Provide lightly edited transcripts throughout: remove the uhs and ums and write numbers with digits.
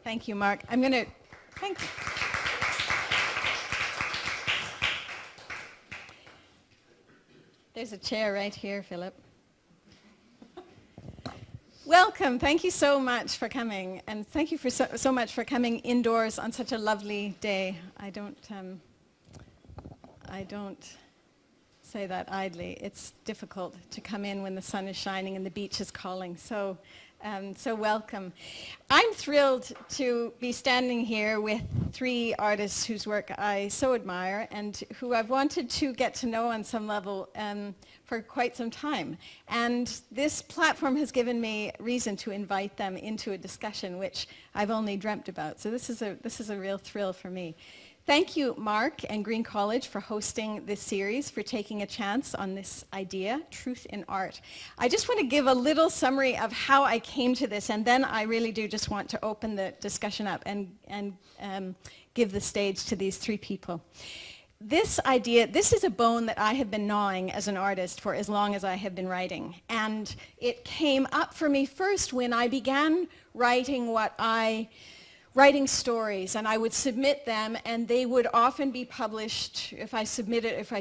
Thank you, Mark. I'm going to, thank you. There's a chair right here, Philip. Welcome. Thank you so much for coming. And thank you for so much for coming indoors on such a lovely day. I don't say that idly. It's difficult to come in when the sun is shining and the beach is calling. So welcome. I'm thrilled to be standing here with three artists whose work I so admire and who I've wanted to get to know on some level for quite some time. And this platform has given me reason to invite them into a discussion which I've only dreamt about. So this is a real thrill for me. Thank you, Mark and Green College, for hosting this series, for taking a chance on this idea, truth in art. I just want to give a little summary of how I came to this, and then I really do just want to open the discussion up and give the stage to these three people. This idea, this is a bone that I have been gnawing as an artist for as long as I have been writing. And it came up for me first when I began writing writing stories, and I would submit them, and they would often be published. If I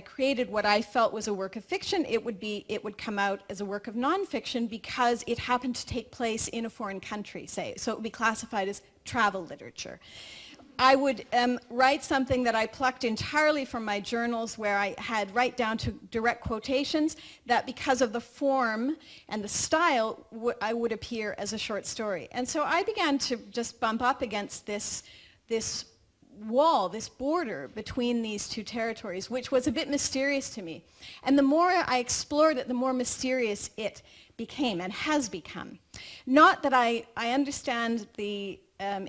created what I felt was a work of fiction, it would come out as a work of nonfiction because it happened to take place in a foreign country, say. So it would be classified as travel literature. I would write something that I plucked entirely from my journals, where I had right down to direct quotations, that because of the form and the style, I would appear as a short story. And so I began to just bump up against this wall, this border between these two territories, which was a bit mysterious to me. And the more I explored it, the more mysterious it became and has become. Not that I understand the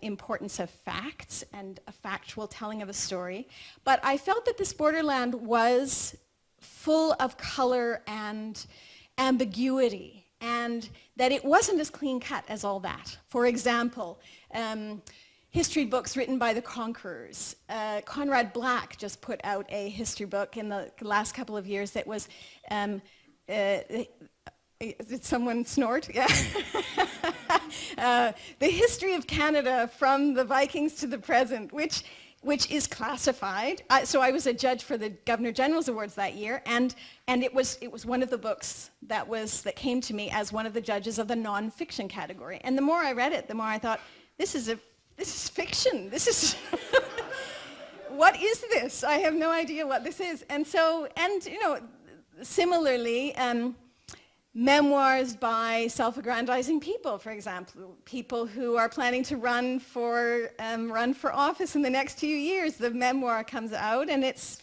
importance of facts and a factual telling of a story, but I felt that this borderland was full of color and ambiguity, and that it wasn't as clean cut as all that. For example, history books written by the conquerors. Conrad Black just put out a history book in the last couple of years that was did someone snort? Yeah. The history of Canada from the Vikings to the present, which is classified. So I was a judge for the Governor General's Awards that year, and it was one of the books that came to me as one of the judges of the nonfiction category. And the more I read it, the more I thought, this is fiction. This is what is this? I have no idea what this is. And similarly. Memoirs by self-aggrandizing people, for example, people who are planning to run for office in the next 2 years. The memoir comes out, and it's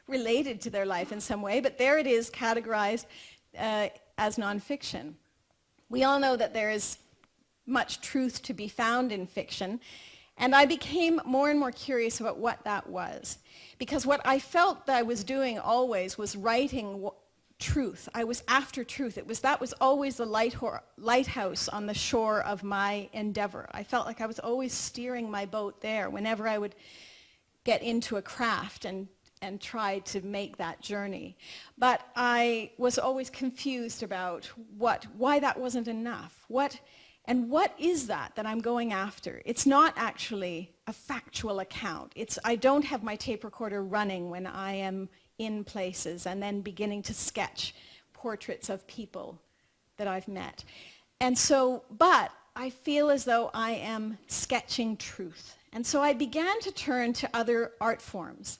related to their life in some way, but there it is, categorized as nonfiction. We all know that there is much truth to be found in fiction, and I became more and more curious about what that was, because what I felt that I was doing always was writing truth. I was after truth. That was always the lighthouse on the shore of my endeavor. I felt like I was always steering my boat there whenever I would get into a craft and try to make that journey. But I was always confused about why that wasn't enough. What is that I'm going after? It's not actually a factual account. I don't have my tape recorder running when I am in places and then beginning to sketch portraits of people that I've met. And so, but I feel as though I am sketching truth. And so I began to turn to other art forms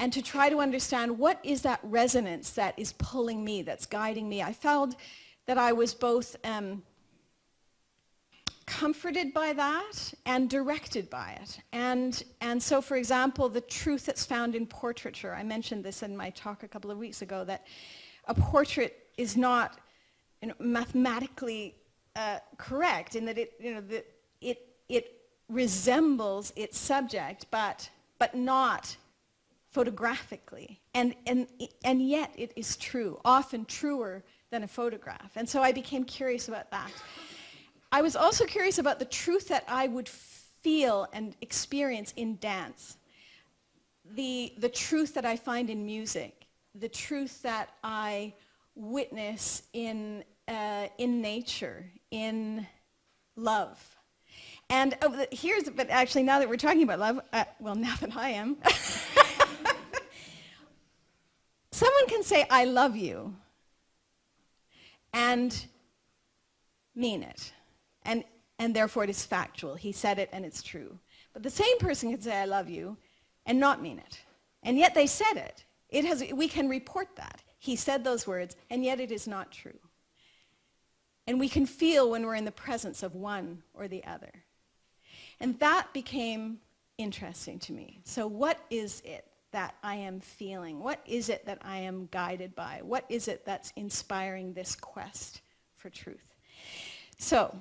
and to try to understand what is that resonance that is pulling me, that's guiding me. I felt that I was both comforted by that and directed by it. And so, for example, the truth that's found in portraiture, I mentioned this in my talk a couple of weeks ago, that a portrait is not mathematically correct in that it resembles its subject, but not photographically. And yet it is true, often truer than a photograph. And so I became curious about that. I was also curious about the truth that I would feel and experience in dance, the truth that I find in music, the truth that I witness in nature, in love. And but actually now that we're talking about love, well, now that I am, someone can say, I love you, and mean it. And therefore it is factual. He said it and it's true. But the same person can say, I love you, and not mean it. And yet they said it. We can report that. He said those words, and yet it is not true. And we can feel when we're in the presence of one or the other. And that became interesting to me. So what is it that I am feeling? What is it that I am guided by? What is it that's inspiring this quest for truth? So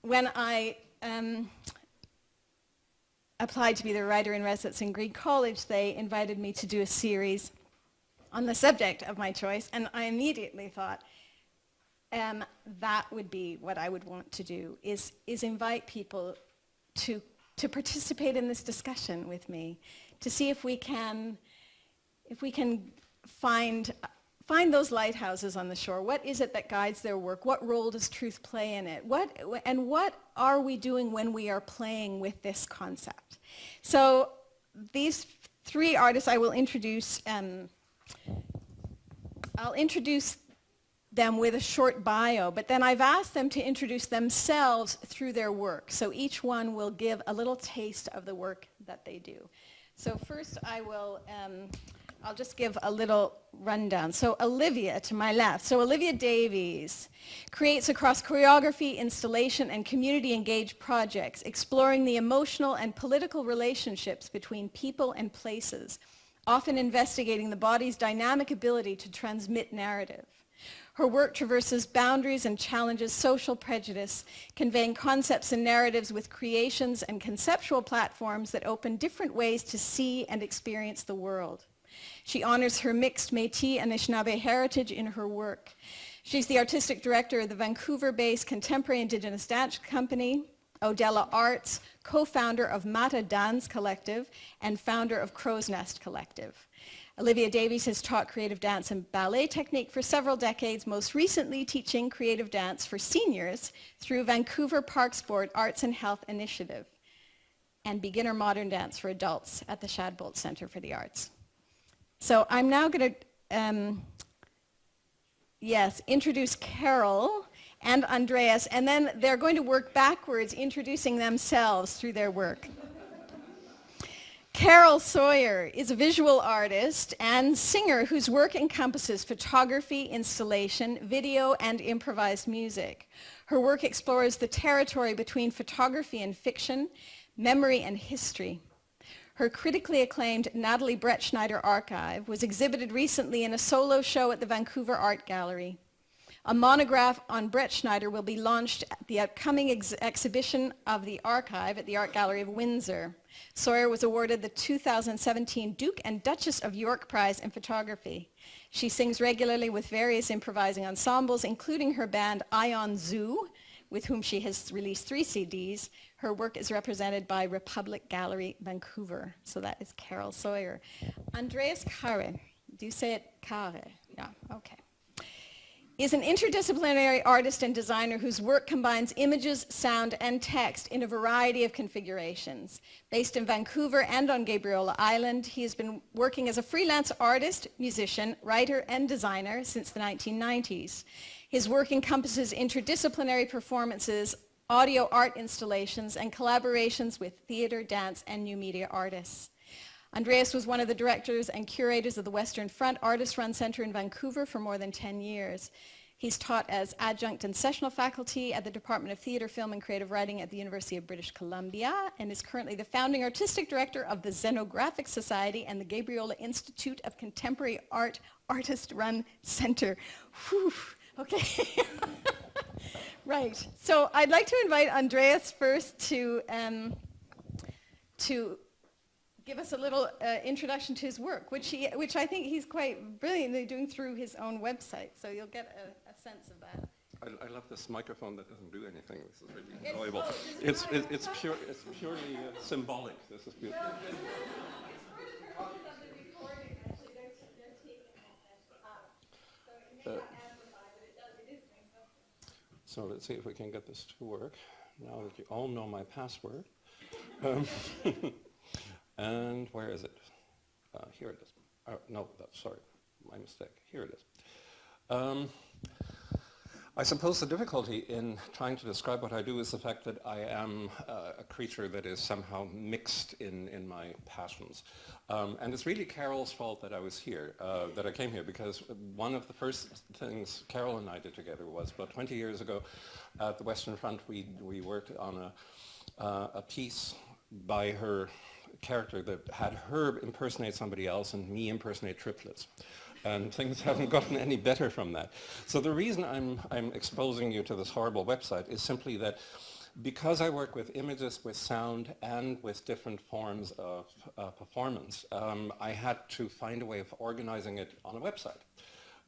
when I applied to be the writer in residence in Greek College, they invited me to do a series on the subject of my choice, and I immediately thought, that would be what I would want to do, is invite people to participate in this discussion with me, to see if we can find those lighthouses on the shore. What is it that guides their work? What role does truth play in it? What are we doing when we are playing with this concept? So these three artists I will introduce. I'll introduce them with a short bio, but then I've asked them to introduce themselves through their work. So each one will give a little taste of the work that they do. So first I'll just give a little rundown. So Olivia, to my left. So Olivia Davies creates across choreography, installation, and community-engaged projects, exploring the emotional and political relationships between people and places, often investigating the body's dynamic ability to transmit narrative. Her work traverses boundaries and challenges social prejudice, conveying concepts and narratives with creations and conceptual platforms that open different ways to see and experience the world. She honors her mixed Métis and Anishinaabe heritage in her work. She's the artistic director of the Vancouver-based contemporary Indigenous dance company, Odella Arts, co-founder of Mata Dance Collective, and founder of Crow's Nest Collective. Olivia Davies has taught creative dance and ballet technique for several decades, most recently teaching creative dance for seniors through Vancouver Parks Board Arts and Health Initiative, and beginner modern dance for adults at the Shadbolt Center for the Arts. So I'm now going to, introduce Carol and Andreas, and then they're going to work backwards, introducing themselves through their work. Carol Sawyer is a visual artist and singer whose work encompasses photography, installation, video, and improvised music. Her work explores the territory between photography and fiction, memory and history. Her critically acclaimed Natalie Bretschneider archive was exhibited recently in a solo show at the Vancouver Art Gallery. A monograph on Bretschneider will be launched at the upcoming exhibition of the archive at the Art Gallery of Windsor. Sawyer was awarded the 2017 Duke and Duchess of York Prize in Photography. She sings regularly with various improvising ensembles, including her band Ion Zoo, with whom she has released 3 CDs. Her work is represented by Republic Gallery, Vancouver. So that is Carol Sawyer. Andreas Kahre, do you say it Kahre? Yeah, okay. Is an interdisciplinary artist and designer whose work combines images, sound, and text in a variety of configurations. Based in Vancouver and on Gabriola Island, he has been working as a freelance artist, musician, writer, and designer since the 1990s. His work encompasses interdisciplinary performances, audio art installations, and collaborations with theater, dance, and new media artists. Andreas was one of the directors and curators of the Western Front Artist Run Center in Vancouver for more than 10 years. He's taught as adjunct and sessional faculty at the Department of Theatre, Film, and Creative Writing at the University of British Columbia, and is currently the founding artistic director of the Xenographic Society and the Gabriola Institute of Contemporary Art Artist Run Center. Whew, okay. Right, so I'd like to invite Andreas first to give us a little introduction to his work, which I think he's quite brilliantly doing through his own website. So you'll get a sense of that. I love this microphone that doesn't do anything. This is really enjoyable. It's purely symbolic. This is beautiful. It's part of the recording. Actually, they're taking it up. So it may not amplify, but it is doing something. So let's see if we can get this to work. now that you all know my password. Um, and where is it? Here it is. No, sorry, my mistake. Here it is. I suppose the difficulty in trying to describe what I do is the fact that I am a creature that is somehow mixed in my passions. And it's really Carol's fault that I was here, that I came here, because one of the first things Carol and I did together was about 20 years ago at the Western Front, we worked on a piece by her character that had her impersonate somebody else and me impersonate triplets. And things haven't gotten any better from that. So the reason I'm exposing you to this horrible website is simply that because I work with images, with sound, and with different forms of performance, I had to find a way of organizing it on a website.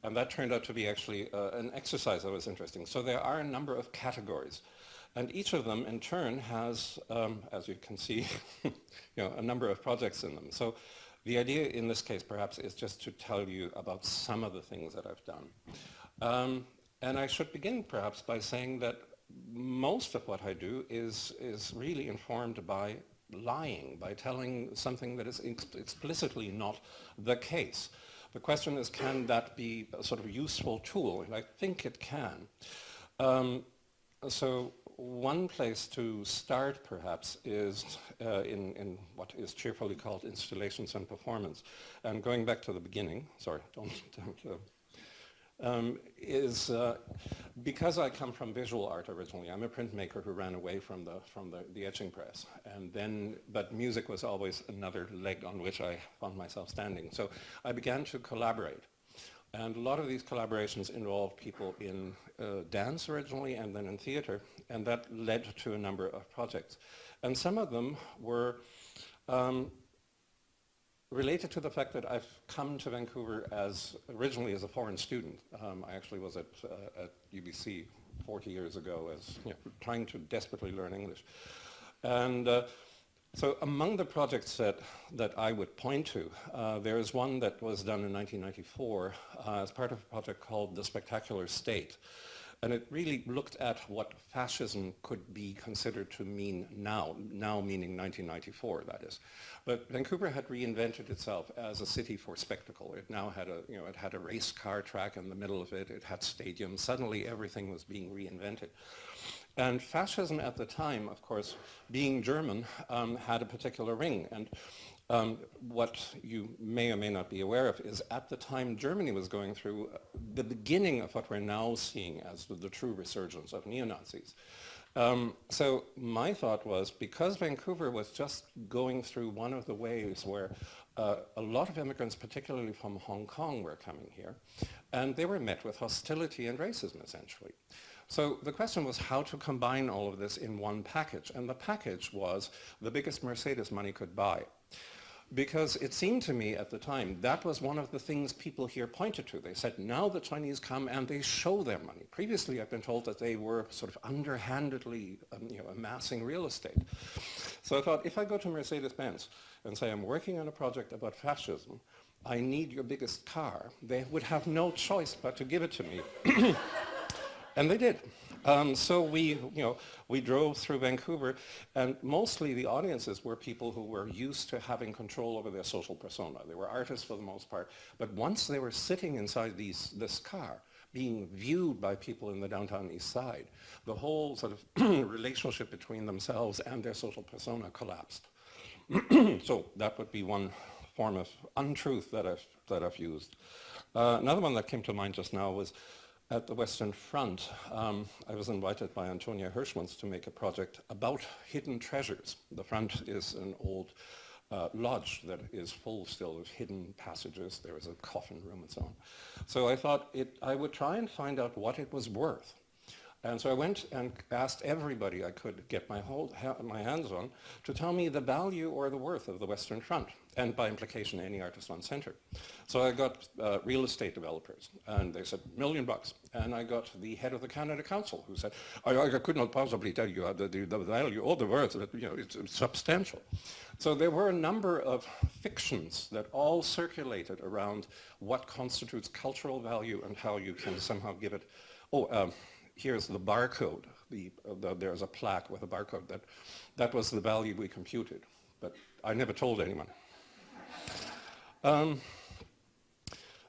And that turned out to be actually an exercise that was interesting. So there are a number of categories. And each of them, in turn, has, as you can see, a number of projects in them. So the idea in this case, perhaps, is just to tell you about some of the things that I've done. And I should begin, perhaps, by saying that most of what I do is really informed by lying, by telling something that is explicitly not the case. The question is, can that be a sort of useful tool? And I think it can. So one place to start, perhaps, is in what is cheerfully called installations and performance. And going back to the beginning, sorry, is because I come from visual art originally. I'm a printmaker who ran away from the etching press, but music was always another leg on which I found myself standing. So I began to collaborate. And a lot of these collaborations involved people in dance originally and then in theater, and that led to a number of projects. And some of them were related to the fact that I've come to Vancouver originally as a foreign student. I actually was at UBC 40 years ago trying to desperately learn English. And so among the projects that I would point to, there is one that was done in 1994 as part of a project called The Spectacular State. And it really looked at what fascism could be considered to mean now meaning 1994, that is. But Vancouver had reinvented itself as a city for spectacle. It now had it had a race car track in the middle of it. It had stadiums. Suddenly everything was being reinvented. And fascism at the time, of course, being German, had a particular ring. And what you may or may not be aware of is at the time Germany was going through the beginning of what we're now seeing as the true resurgence of neo-Nazis. So my thought was, because Vancouver was just going through one of the waves where a lot of immigrants, particularly from Hong Kong, were coming here, and they were met with hostility and racism, essentially. So the question was how to combine all of this in one package, and the package was the biggest Mercedes money could buy. Because it seemed to me at the time that was one of the things people here pointed to. They said, now the Chinese come and they show their money. Previously, I've been told that they were sort of underhandedly amassing real estate. So I thought, if I go to Mercedes-Benz and say, I'm working on a project about fascism, I need your biggest car, they would have no choice but to give it to me. And they did. So we drove through Vancouver, and mostly the audiences were people who were used to having control over their social persona. They were artists for the most part, but once they were sitting inside this car, being viewed by people in the downtown east side, the whole sort of relationship between themselves and their social persona collapsed. So that would be one form of untruth that I've used. Another one that came to mind just now was at the Western Front. I was invited by Antonia Hirschmans to make a project about hidden treasures. The front is an old lodge that is full still of hidden passages. There is a coffin room and so on. So I thought I would try and find out what it was worth. And so I went and asked everybody I could get my hands on to tell me the value or the worth of the Western Front, and by implication, any artist on center. So I got real estate developers, and they said, $1 million. And I got the head of the Canada Council, who said, I could not possibly tell you the value or the worth, it's substantial. So there were a number of fictions that all circulated around what constitutes cultural value and how you can somehow give it, here's the barcode. there's a plaque with a barcode that was the value we computed, but I never told anyone.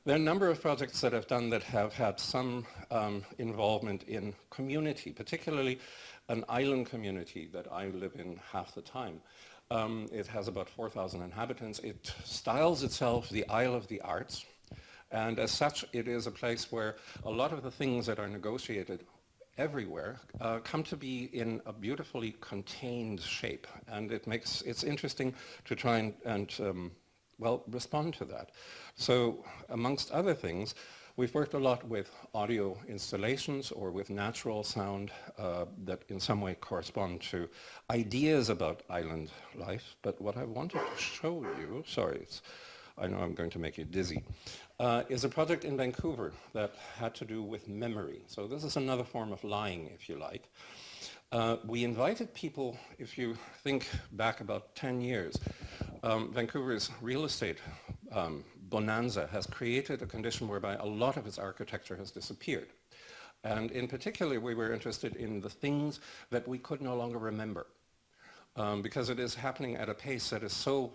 There are a number of projects that I've done that have had some involvement in community, particularly an island community that I live in half the time. It has about 4,000 inhabitants. It styles itself the Isle of the Arts, and as such it is a place where a lot of the things that are negotiated everywhere come to be in a beautifully contained shape, and it's interesting to try and respond to that. So amongst other things, we've worked a lot with audio installations or with natural sound that in some way correspond to ideas about island life. But what I wanted to show you, I know I'm going to make you dizzy, is a project in Vancouver that had to do with memory. So this is another form of lying, if you like. We invited people, if you think back about 10 years, Vancouver's real estate bonanza has created a condition whereby a lot of its architecture has disappeared. And in particular, we were interested in the things that we could no longer remember. Because it is happening at a pace that is so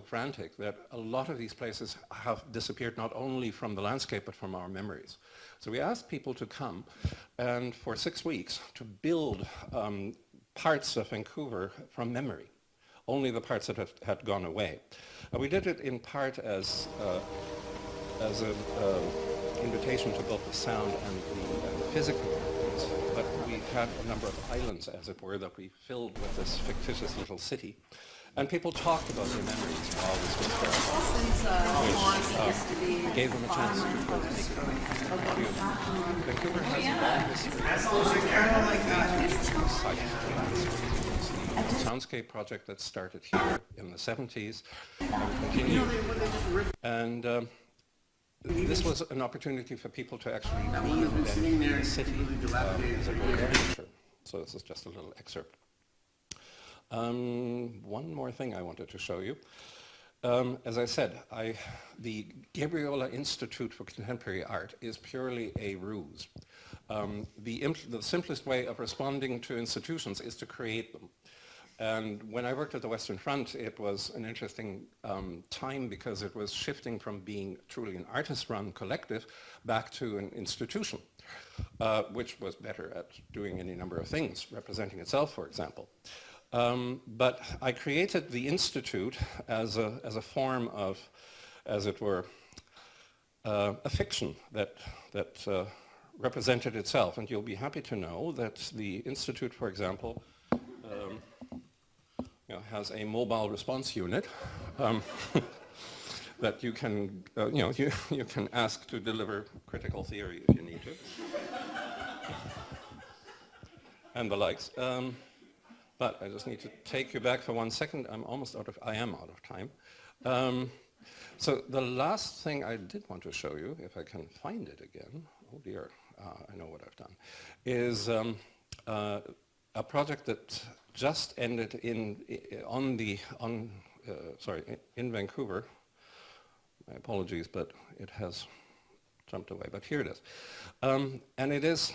frantic that a lot of these places have disappeared not only from the landscape but from our memories. So we asked people to come and for 6 weeks to build parts of Vancouver from memory, only the parts that had gone away. We did it in part as an invitation to both the sound and the physical things, but we had a number of islands, as it were, that we filled with this fictitious little city. And people talked about their memories while this was going, which gave them a chance to make Vancouver has a long history. The soundscape project that started here in the 70s and continued. And this was an opportunity for people to actually reinvent the city as a nature. So this is just a little excerpt. One more thing I wanted to show you. As I said, the Gabriola Institute for Contemporary Art is purely a ruse. The simplest way of responding to institutions is to create them. And when I worked at the Western Front, it was an interesting time because it was shifting from being truly an artist-run collective back to an institution, which was better at doing any number of things, representing itself, for example. But I created the Institute as a form of, as it were, a fiction that represented itself. And you'll be happy to know that the Institute, for example, has a mobile response unit that you can, you can ask to deliver critical theory if you need to, and the likes. But I just need to take you back for 1 second. I am out of time. So the last thing I did want to show you, if I can find it again, oh dear, I know what I've done, is a project that just ended in Vancouver. My apologies, but it has jumped away, but here it is. And it is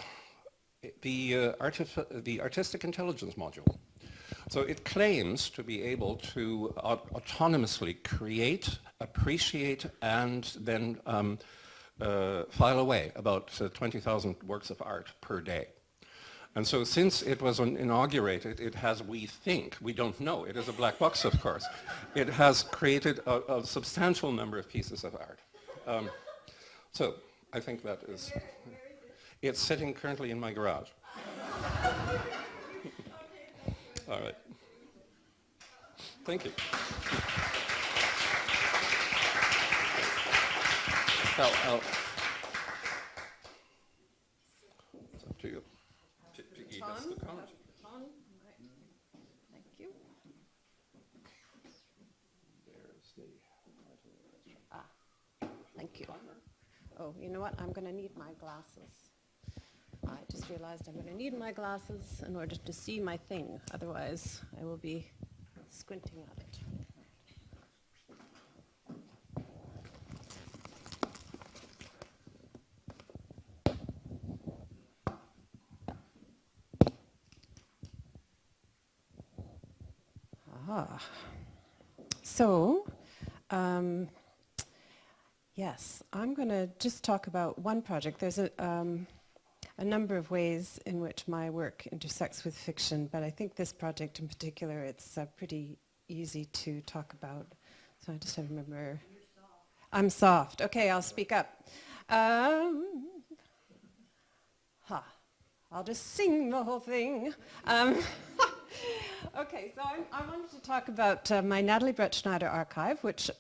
the artistic intelligence module. So it claims to be able to autonomously create, appreciate, and then file away about 20,000 works of art per day. And so since it was inaugurated, it has, we think, we don't know, it is a black box of course, it has created a substantial number of pieces of art. So I think that is, it's sitting currently in my garage. All right. Thank you. It's up to you. Thank you. There's the Thank you. Oh, you know what? I'm going to need my glasses. I just realized I'm going to need my glasses in order to see my thing. Otherwise, I will be squinting at it. So, yes, I'm going to just talk about one project. There's a number of ways in which my work intersects with fiction, but I think this project in particular, it's pretty easy to talk about. So I just have to remember. I'm soft. Okay, I'll speak up. I'll just sing the whole thing. Okay, so I wanted to talk about my Natalie Brett Schneider archive, which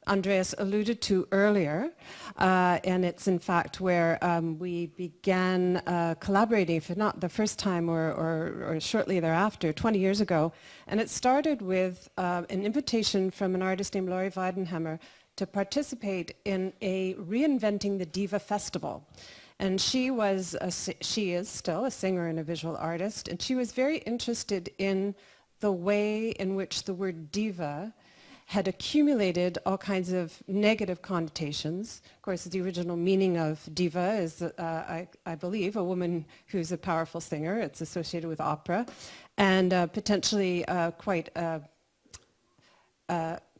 Andreas alluded to earlier, and it's in fact where we began collaborating, if not the first time or shortly thereafter, 20 years ago. And it started with an invitation from an artist named Laurie Weidenhammer to participate in a Reinventing the Diva festival. And she is still a singer and a visual artist, and she was very interested in the way in which the word diva had accumulated all kinds of negative connotations. Of course, the original meaning of diva is, I believe, a woman who's a powerful singer. It's associated with opera, and potentially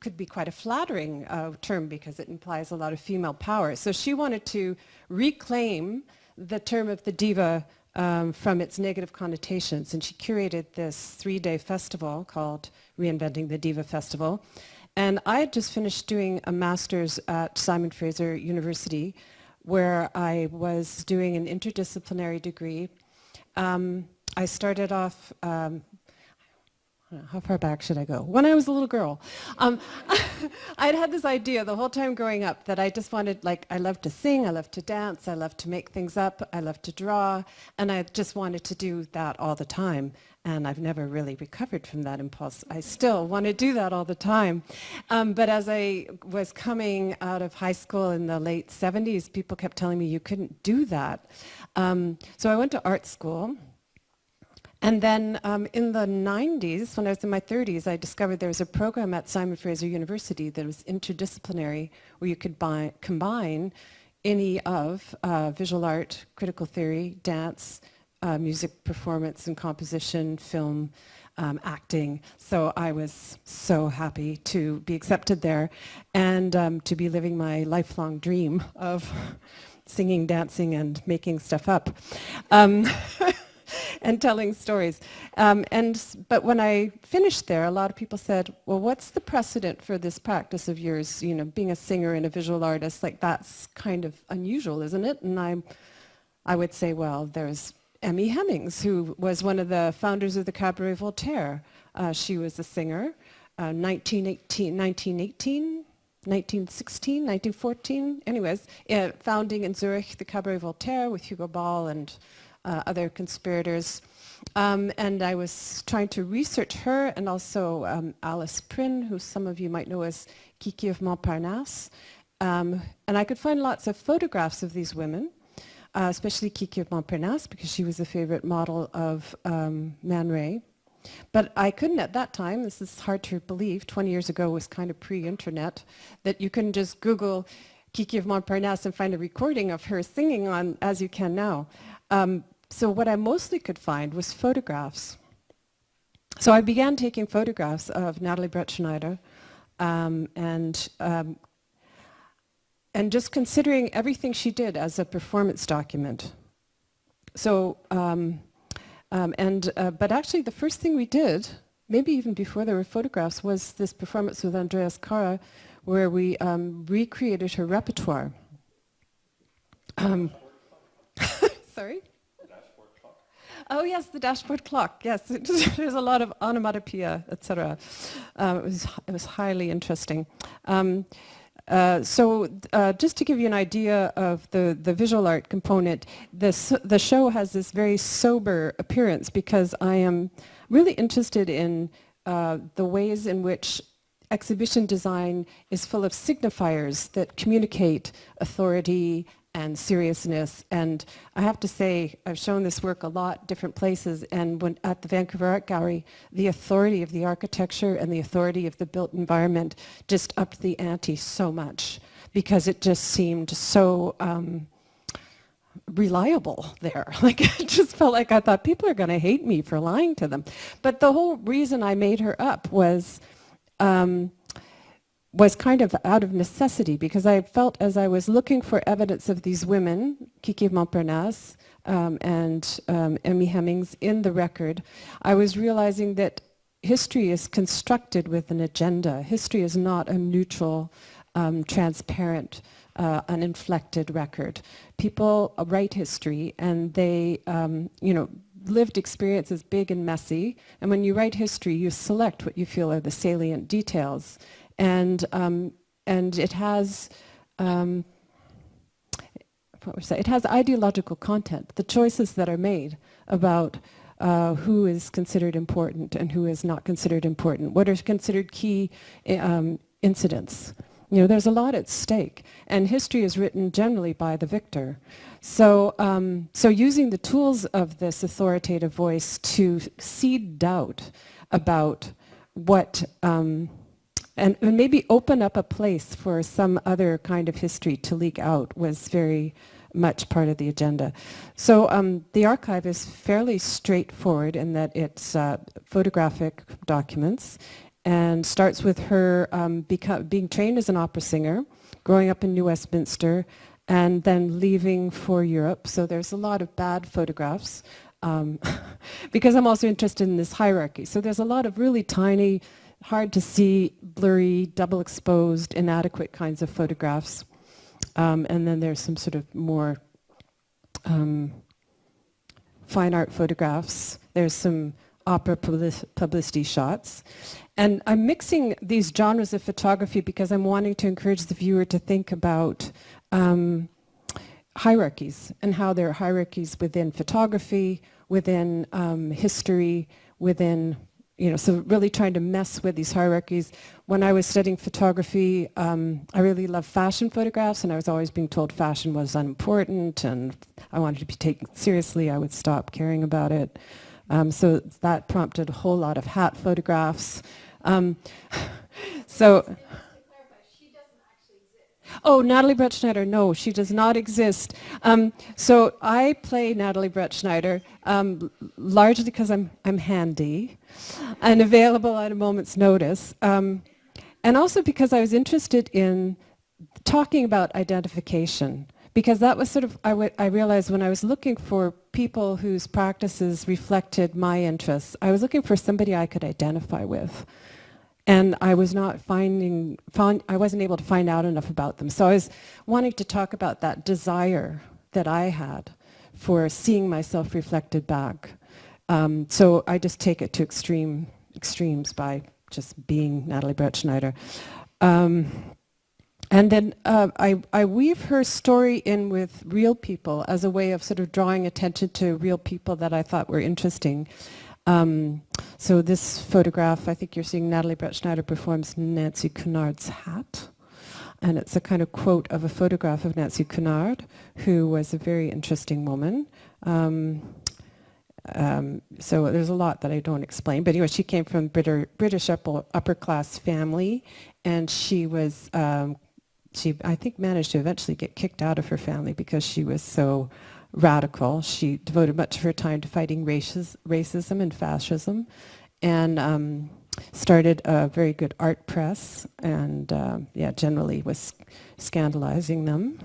could be quite a flattering term because it implies a lot of female power. So she wanted to reclaim the term of the diva from its negative connotations, and she curated this 3-day festival called Reinventing the Diva Festival. And I had just finished doing a master's at Simon Fraser University where I was doing an interdisciplinary degree. I started off how far back should I go? When I was a little girl. I'd had this idea the whole time growing up that I just wanted, I love to sing, I love to dance, I love to make things up, I love to draw, and I just wanted to do that all the time. And I've never really recovered from that impulse. I still want to do that all the time. But as I was coming out of high school in the late 70s, people kept telling me you couldn't do that. So I went to art school. And then in the 90s, when I was in my 30s, I discovered there was a program at Simon Fraser University that was interdisciplinary, where you could combine any of visual art, critical theory, dance, music performance and composition, film, acting. So I was so happy to be accepted there and to be living my lifelong dream of singing, dancing, and making stuff up. And telling stories. But when I finished there, a lot of people said, well, what's the precedent for this practice of yours, being a singer and a visual artist? That's kind of unusual, isn't it? And I would say, well, there's Emmy Hemmings, who was one of the founders of the Cabaret Voltaire. She was a singer, 1918, 1916, 1914, anyways, founding in Zurich the Cabaret Voltaire with Hugo Ball and other conspirators. And I was trying to research her, and also Alice Prynne, who some of you might know as Kiki of Montparnasse. And I could find lots of photographs of these women, especially Kiki of Montparnasse, because she was a favorite model of Man Ray. But I couldn't at that time, this is hard to believe, 20 years ago was kind of pre-internet, that you couldn't just Google Kiki of Montparnasse and find a recording of her singing on, as you can now. So what I mostly could find was photographs. So I began taking photographs of Natalie Brett Schneider and just considering everything she did as a performance document. So, but actually the first thing we did, maybe even before there were photographs, was this performance with Andreas Kahre, where we recreated her repertoire. Sorry? Oh yes, the dashboard clock. Yes, there's a lot of onomatopoeia, etc. It was highly interesting. Just to give you an idea of the visual art component, the show has this very sober appearance because I am really interested in the ways in which exhibition design is full of signifiers that communicate authority and seriousness. And I have to say, I've shown this work a lot, different places, and when at the Vancouver Art Gallery, the authority of the architecture and the authority of the built environment just upped the ante so much, because it just seemed so reliable there. Like, it just felt like I thought people are going to hate me for lying to them. But the whole reason I made her up was kind of out of necessity, because I felt as I was looking for evidence of these women, Kiki Montparnasse and Emmy Hemmings, in the record, I was realizing that history is constructed with an agenda. History is not a neutral, transparent, uninflected record. People write history, and they, lived experience is big and messy. And when you write history, you select what you feel are the salient details. And it has, it has ideological content. The choices that are made about who is considered important and who is not considered important, what are considered key incidents. There's a lot at stake, and history is written generally by the victor. So using the tools of this authoritative voice to seed doubt about what, and maybe open up a place for some other kind of history to leak out, was very much part of the agenda. So the archive is fairly straightforward in that it's photographic documents, and starts with her being trained as an opera singer, growing up in New Westminster, and then leaving for Europe. So there's a lot of bad photographs, because I'm also interested in this hierarchy. So there's a lot of really tiny, hard to see, blurry, double exposed, inadequate kinds of photographs. And then there's some sort of more fine art photographs. There's some opera publicity shots. And I'm mixing these genres of photography because I'm wanting to encourage the viewer to think about hierarchies, and how there are hierarchies within photography, within history, within, so really trying to mess with these hierarchies. When I was studying photography, I really loved fashion photographs, and I was always being told fashion was unimportant, and I wanted to be taken seriously. I would stop caring about it. So that prompted a whole lot of hat photographs. Oh, Natalie Brettschneider, no, she does not exist. So I play Natalie Brettschneider largely because I'm handy and available at a moment's notice. And also because I was interested in talking about identification, because that was sort of, I realized when I was looking for people whose practices reflected my interests, I was looking for somebody I could identify with. And I was not I wasn't able to find out enough about them. So I was wanting to talk about that desire that I had for seeing myself reflected back. So I just take it to extremes by just being Natalie Brettschneider. And then I weave her story in with real people as a way of sort of drawing attention to real people that I thought were interesting. So this photograph, I think you're seeing Natalie Brettschneider performs Nancy Cunard's hat. And it's a kind of quote of a photograph of Nancy Cunard, who was a very interesting woman. So there's a lot that I don't explain. But anyway, she came from British upper class family, and she was, she I think managed to eventually get kicked out of her family because she was so radical. She devoted much of her time to fighting racism and fascism, and started a very good art press, and generally was scandalizing them.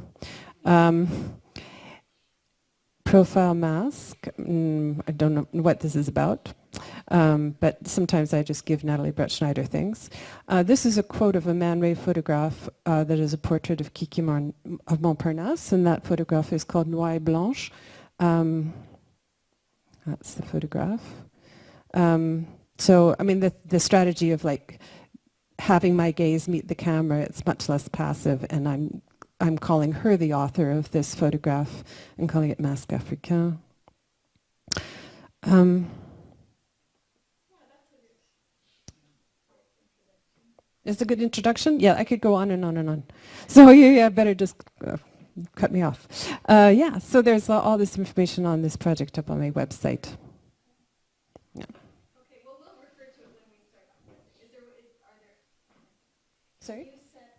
Profile mask, I don't know what this is about, but sometimes I just give Natalie Brettschneider things. This is a quote of a Man Ray photograph that is a portrait of Kiki of Montparnasse, and that photograph is called Noir et Blanche. That's the photograph. So, I mean, the strategy of like having my gaze meet the camera, it's much less passive, and I'm calling her the author of this photograph and calling it Masque Africain. It's a good introduction? Yeah, I could go on and on and on. So yeah, better just cut me off. Yeah, so there's all this information on this project up on my website. Yeah. Okay, well, we'll refer to it when we start. Are there... Sorry? You said,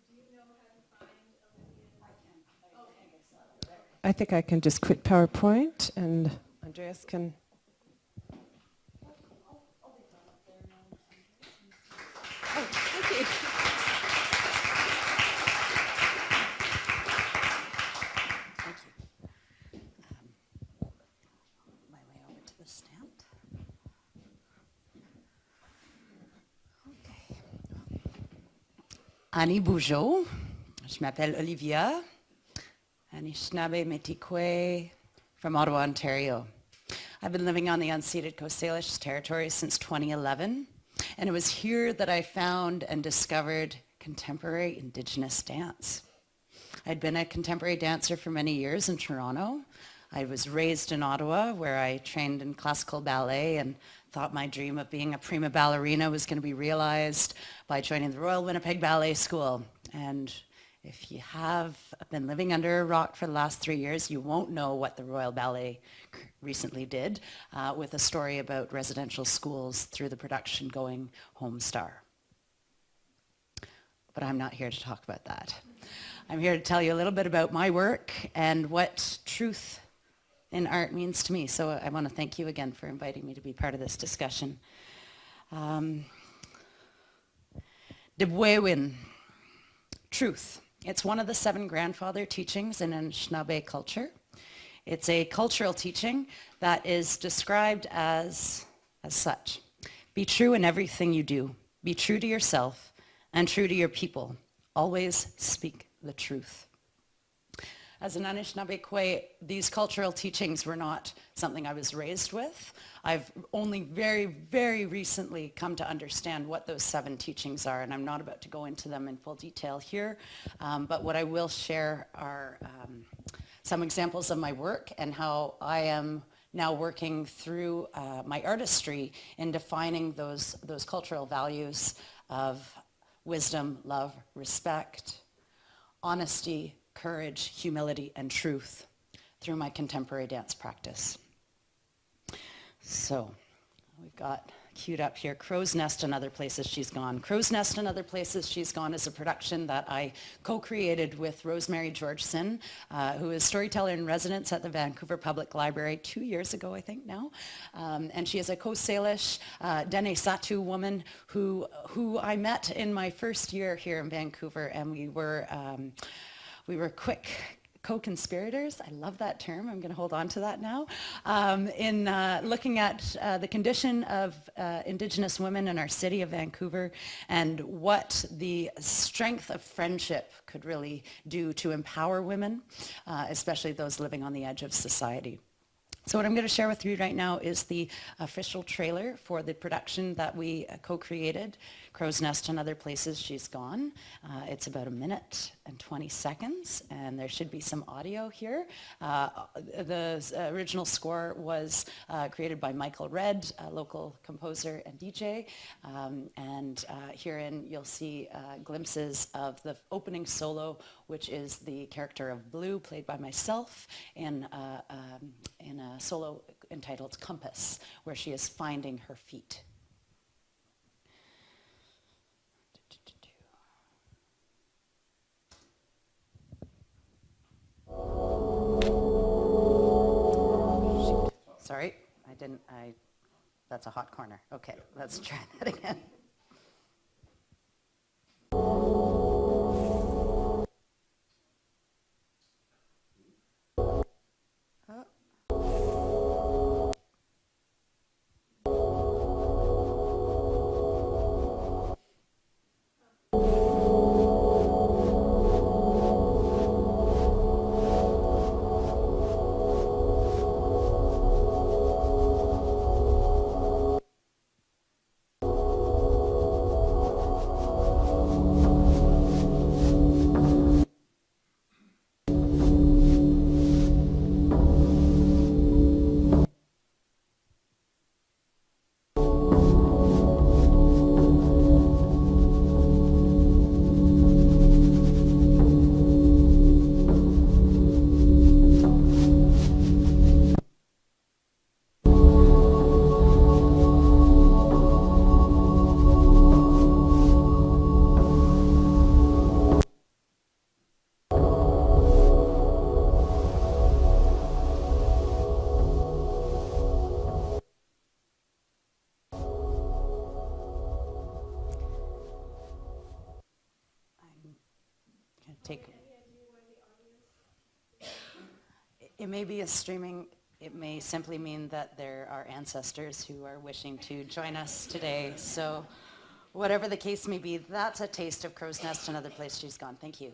do you know how to find Olivia? I can. Okay. I think I can just quit PowerPoint and Andreas can... Oh, thank you. Thank you. My way over to the stand. Okay. Annie Bougeot. Je m'appelle Olivia. Anishinaabe Metikwe from Ottawa, Ontario. I've been living on the unceded Coast Salish territory since 2011, and it was here that I found and discovered contemporary Indigenous dance. I'd been a contemporary dancer for many years in Toronto. I was raised in Ottawa, where I trained in classical ballet and thought my dream of being a prima ballerina was going to be realized by joining the Royal Winnipeg Ballet School. And if you have been living under a rock for the last 3 years, you won't know what the Royal Ballet recently did with a story about residential schools through the production Going Home Star. But I'm not here to talk about that. I'm here to tell you a little bit about my work and what truth in art means to me. So I want to thank you again for inviting me to be part of this discussion. Debwewin, truth. It's one of the 7 grandfather teachings in Anishinaabe culture. It's a cultural teaching that is described as such. Be true in everything you do. Be true to yourself and true to your people. Always speak the truth. As an Anishinaabe Kwe, these cultural teachings were not something I was raised with. I've only very, very recently come to understand what those 7 teachings are, and I'm not about to go into them in full detail here, but what I will share are some examples of my work and how I am now working through my artistry in defining those cultural values of wisdom, love, respect, honesty, courage, humility, and truth through my contemporary dance practice. So we've got queued up here, Crow's Nest and Other Places She's Gone. Crow's Nest and Other Places She's Gone is a production that I co-created with Rosemary Georgeson, who is storyteller in residence at the Vancouver Public Library 2 years ago, I think now. And she is a Coast Salish Dene Satu woman who I met in my first year here in Vancouver, and we were quick co-conspirators. I love that term. I'm going to hold on to that now. In looking at the condition of Indigenous women in our city of Vancouver and what the strength of friendship could really do to empower women, especially those living on the edge of society. So what I'm going to share with you right now is the official trailer for the production that we co-created, Crow's Nest and Other Places She's Gone. It's about 1 minute and 20 seconds, and there should be some audio here. The original score was created by Michael Redd, a local composer and DJ, and herein you'll see glimpses of the opening solo, which is the character of Blue, played by myself, in a solo entitled Compass, where she is finding her feet. Shoot. Sorry, that's a hot corner. Okay, let's try that again. take. It may be a streaming. It may simply mean that there are ancestors who are wishing to join us today. So whatever the case may be, that's a taste of Crow's Nest, another place she's gone. Thank you.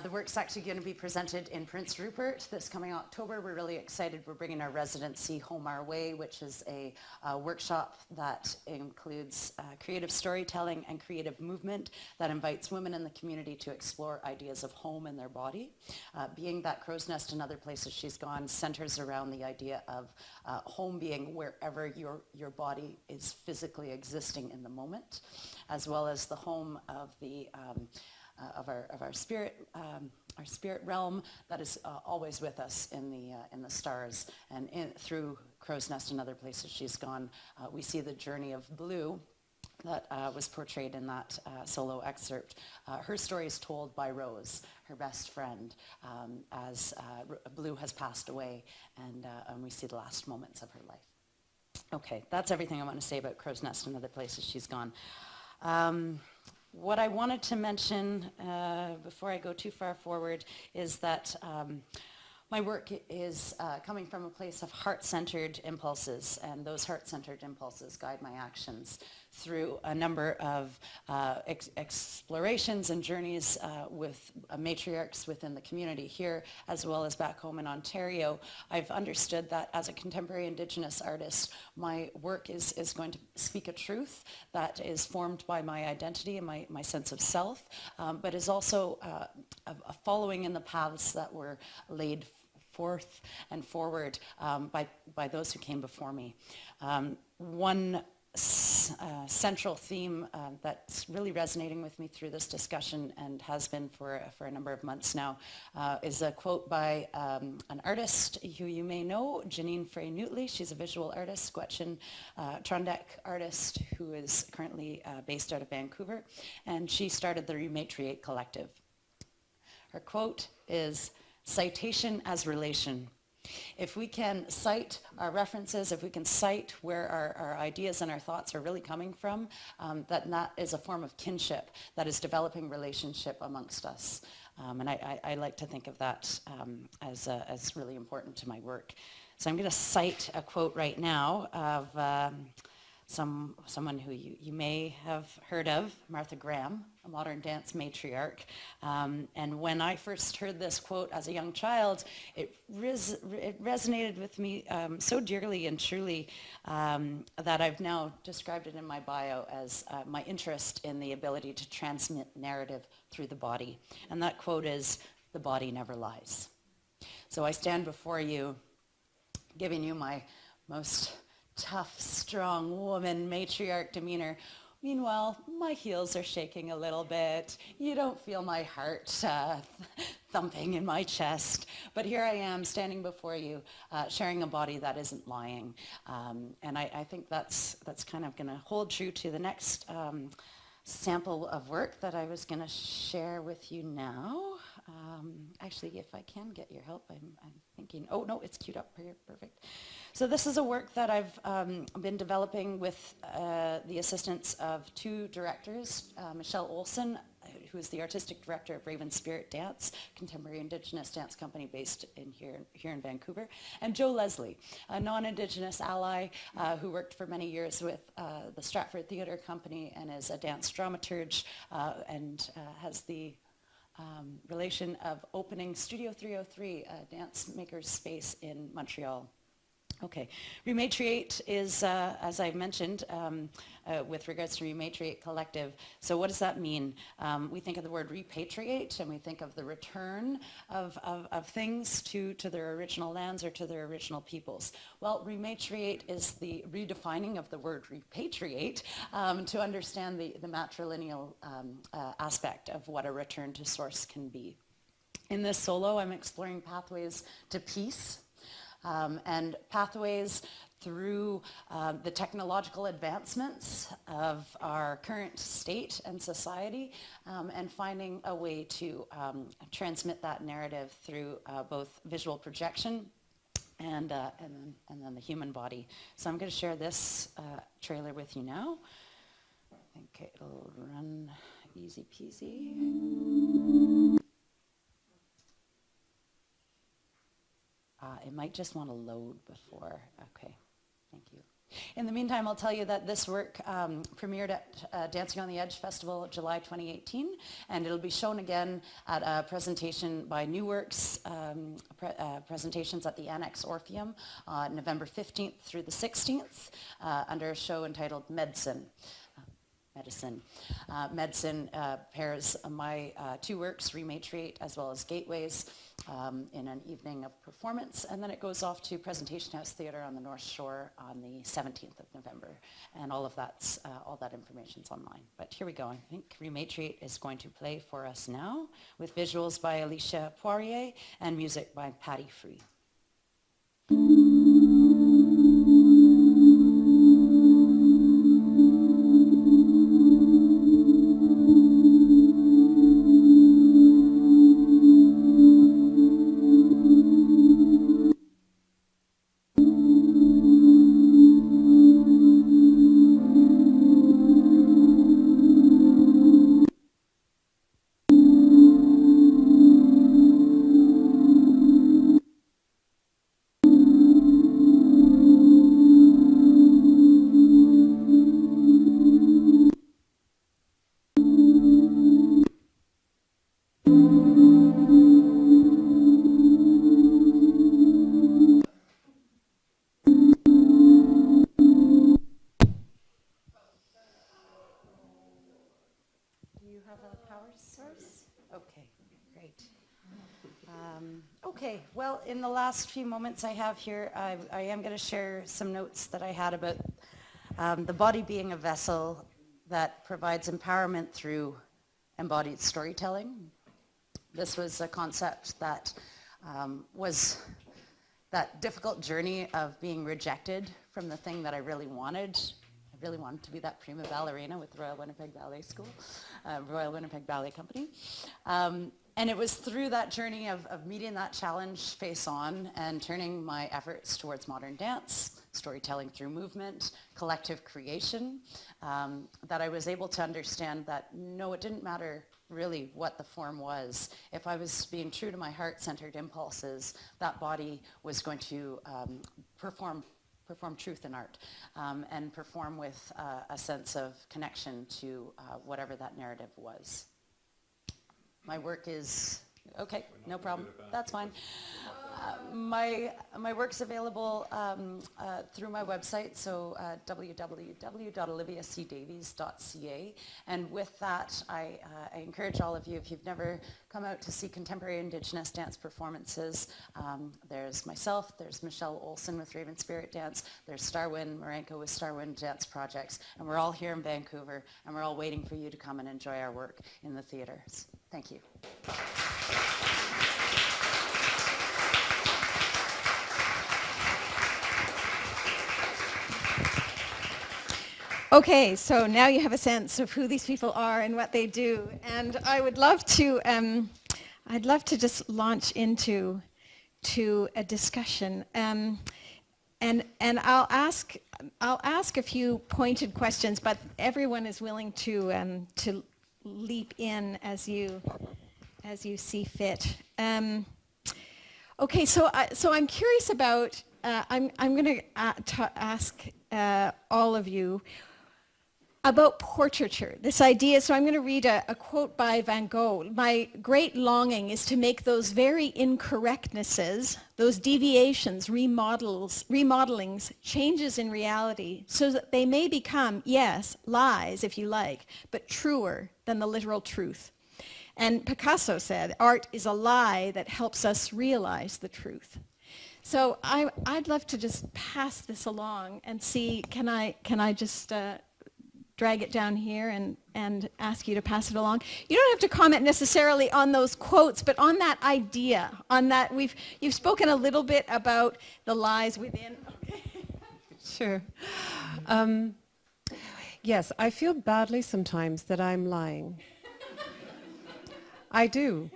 The work's actually going to be presented in Prince Rupert this coming October. We're really excited. We're bringing our residency Home Our Way, which is a workshop that includes creative storytelling and creative movement that invites women in the community to explore ideas of home in their body. Being that Crow's Nest and other places she's gone centers around the idea of home being wherever your body is physically existing in the moment, as well as the home of the of our spirit realm that is always with us in the stars, and through Crow's Nest and other places she's gone, we see the journey of Blue that was portrayed in that solo excerpt. Her story is told by Rose, her best friend, as Blue has passed away, and we see the last moments of her life. Okay, that's everything I want to say about Crow's Nest and other places she's gone. What I wanted to mention before I go too far forward is that my work is coming from a place of heart-centered impulses, and those heart-centered impulses guide my actions through a number of explorations and journeys with matriarchs within the community here, as well as back home in Ontario. I've understood that as a contemporary Indigenous artist, my work is going to speak a truth that is formed by my identity and my sense of self, but is also a following in the paths that were laid forth and forward by those who came before me. One central theme that's really resonating with me through this discussion, and has been for a number of months now, is a quote by an artist who you may know, Janine Frey-Newtley. She's a visual artist, Gretchen Trondek artist, who is currently based out of Vancouver, and she started the Rematriate Collective. Her quote is, "Citation as relation." If we can cite our references, if we can cite where our ideas and our thoughts are really coming from, that is a form of kinship that is developing relationship amongst us. And I like to think of that as really important to my work. So I'm going to cite a quote right now of someone who you may have heard of, Martha Graham, a modern dance matriarch. And when I first heard this quote as a young child, it resonated with me so dearly and truly that I've now described it in my bio as my interest in the ability to transmit narrative through the body. And that quote is, "The body never lies." So I stand before you, giving you my most tough, strong woman, matriarch demeanor. Meanwhile, my heels are shaking a little bit. You don't feel my heart thumping in my chest. But here I am standing before you, sharing a body that isn't lying. And I think that's kind of going to hold true to the next sample of work that I was going to share with you now. Actually, if I can get your help, I'm thinking, oh no, it's queued up here, perfect. So this is a work that I've been developing with the assistance of two directors, Michelle Olson, who is the artistic director of Raven Spirit Dance, contemporary Indigenous dance company based here in Vancouver, and Joe Leslie, a non-Indigenous ally who worked for many years with the Stratford Theatre Company and is a dance dramaturge and has the relation of opening Studio 303, a dance maker's space in Montreal. Okay, Rematriate is, as I mentioned, with regards to Rematriate Collective. So what does that mean? We think of the word repatriate, and we think of the return of things to their original lands or to their original peoples. Well, Rematriate is the redefining of the word repatriate to understand the matrilineal aspect of what a return to source can be. In this solo, I'm exploring pathways to peace, and pathways through the technological advancements of our current state and society, and finding a way to transmit that narrative through both visual projection and then the human body. So I'm going to share this trailer with you now. I think it'll run easy peasy. It might just want to load before. Okay, thank you. In the meantime, I'll tell you that this work premiered at Dancing on the Edge Festival July 2018, and it'll be shown again at a presentation by New Works, presentations at the Annex Orpheum November 15th through the 16th under a show entitled Medicine. Medicine pairs my two works, Rematriate as well as Gateways, in an evening of performance, and then it goes off to Presentation House Theatre on the North Shore on the 17th of November, and all that information's online. But here we go. I think Rematriate is going to play for us now with visuals by Alicia Poirier and music by Patty Free. Okay, great. Okay, well, in the last few moments I have here, I am going to share some notes that I had about the body being a vessel that provides empowerment through embodied storytelling. This was a concept that was that difficult journey of being rejected from the thing that I really wanted. I really wanted to be that prima ballerina with the Royal Winnipeg Ballet School, Royal Winnipeg Ballet Company. And it was through that journey of meeting that challenge face on and turning my efforts towards modern dance, storytelling through movement, collective creation, that I was able to understand that no, it didn't matter really what the form was. If I was being true to my heart-centered impulses, that body was going to perform truth in art, and perform with a sense of connection to whatever that narrative was. My work is, okay, no problem, that's fine. My work's available through my website, so www.oliviacdavies.ca, and with that, I encourage all of you, if you've never come out to see contemporary Indigenous dance performances, there's myself, there's Michelle Olson with Raven Spirit Dance, there's Starwind Marenko with Starwind Dance Projects, and we're all here in Vancouver, and we're all waiting for you to come and enjoy our work in the theaters. Thank you. Okay, so now you have a sense of who these people are and what they do, and I would love to, I'd love to just launch into a discussion, and I'll ask a few pointed questions, but everyone is willing to leap in as you see fit. Okay, so I'm curious about. I'm going to ask all of you about portraiture, this idea. So I'm going to read a quote by Van Gogh. My great longing is to make those very incorrectnesses, those deviations, remodelings, changes in reality, so that they may become, yes, lies, if you like, but truer than the literal truth. And Picasso said, art is a lie that helps us realize the truth. So I'd love to just pass this along and see, can I just drag it down here and ask you to pass it along? You don't have to comment necessarily on those quotes, but on that idea, on that you've spoken a little bit about the lies within. Okay. Sure. Yes, I feel badly sometimes that I'm lying. I do.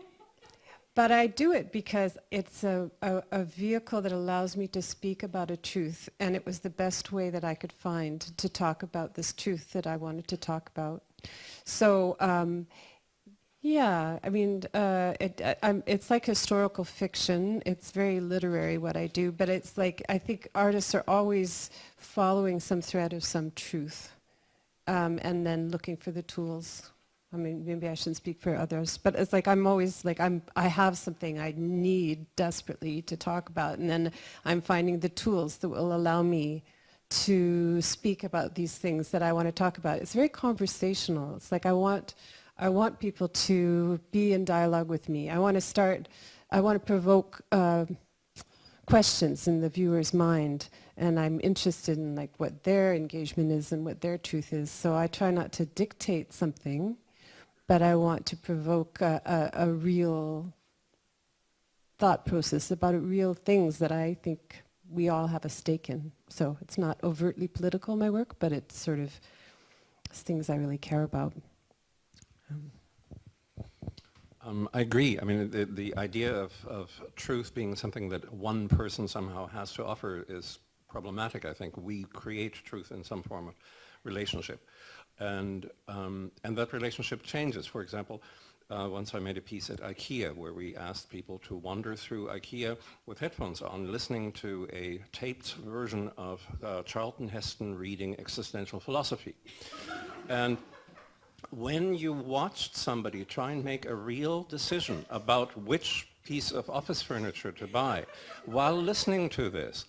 But I do it because it's a vehicle that allows me to speak about a truth, and it was the best way that I could find to talk about this truth that I wanted to talk about. So Yeah, I mean, it's like historical fiction. It's very literary what I do, but it's like I think artists are always following some thread of some truth, and then looking for the tools. I mean, maybe I shouldn't speak for others, but it's like I'm always like I have something I need desperately to talk about, and then I'm finding the tools that will allow me to speak about these things that I want to talk about. It's very conversational. It's like I want people to be in dialogue with me. I want to provoke questions in the viewer's mind, and I'm interested in like what their engagement is and what their truth is. So I try not to dictate something, but I want to provoke a real thought process about real things that I think we all have a stake in. So it's not overtly political, my work, but it's sort of it's things I really care about. I agree. I mean, the idea of truth being something that one person somehow has to offer is problematic. I think we create truth in some form of relationship. And that relationship changes. For example, once I made a piece at IKEA where we asked people to wander through IKEA with headphones on, listening to a taped version of Charlton Heston reading existential philosophy. And when you watched somebody try and make a real decision about which piece of office furniture to buy while listening to this,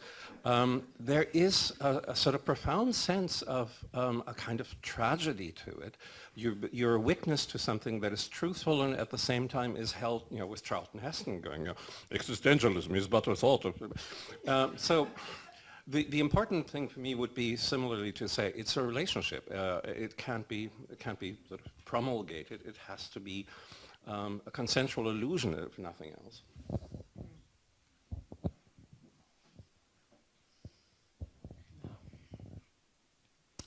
there is a sort of profound sense of a kind of tragedy to it. You're a witness to something that is truthful and at the same time is held, with Charlton Heston going, existentialism is but a thought of. So the important thing for me would be similarly to say it's a relationship. It can't be sort of promulgated. It has to be a consensual illusion, if nothing else.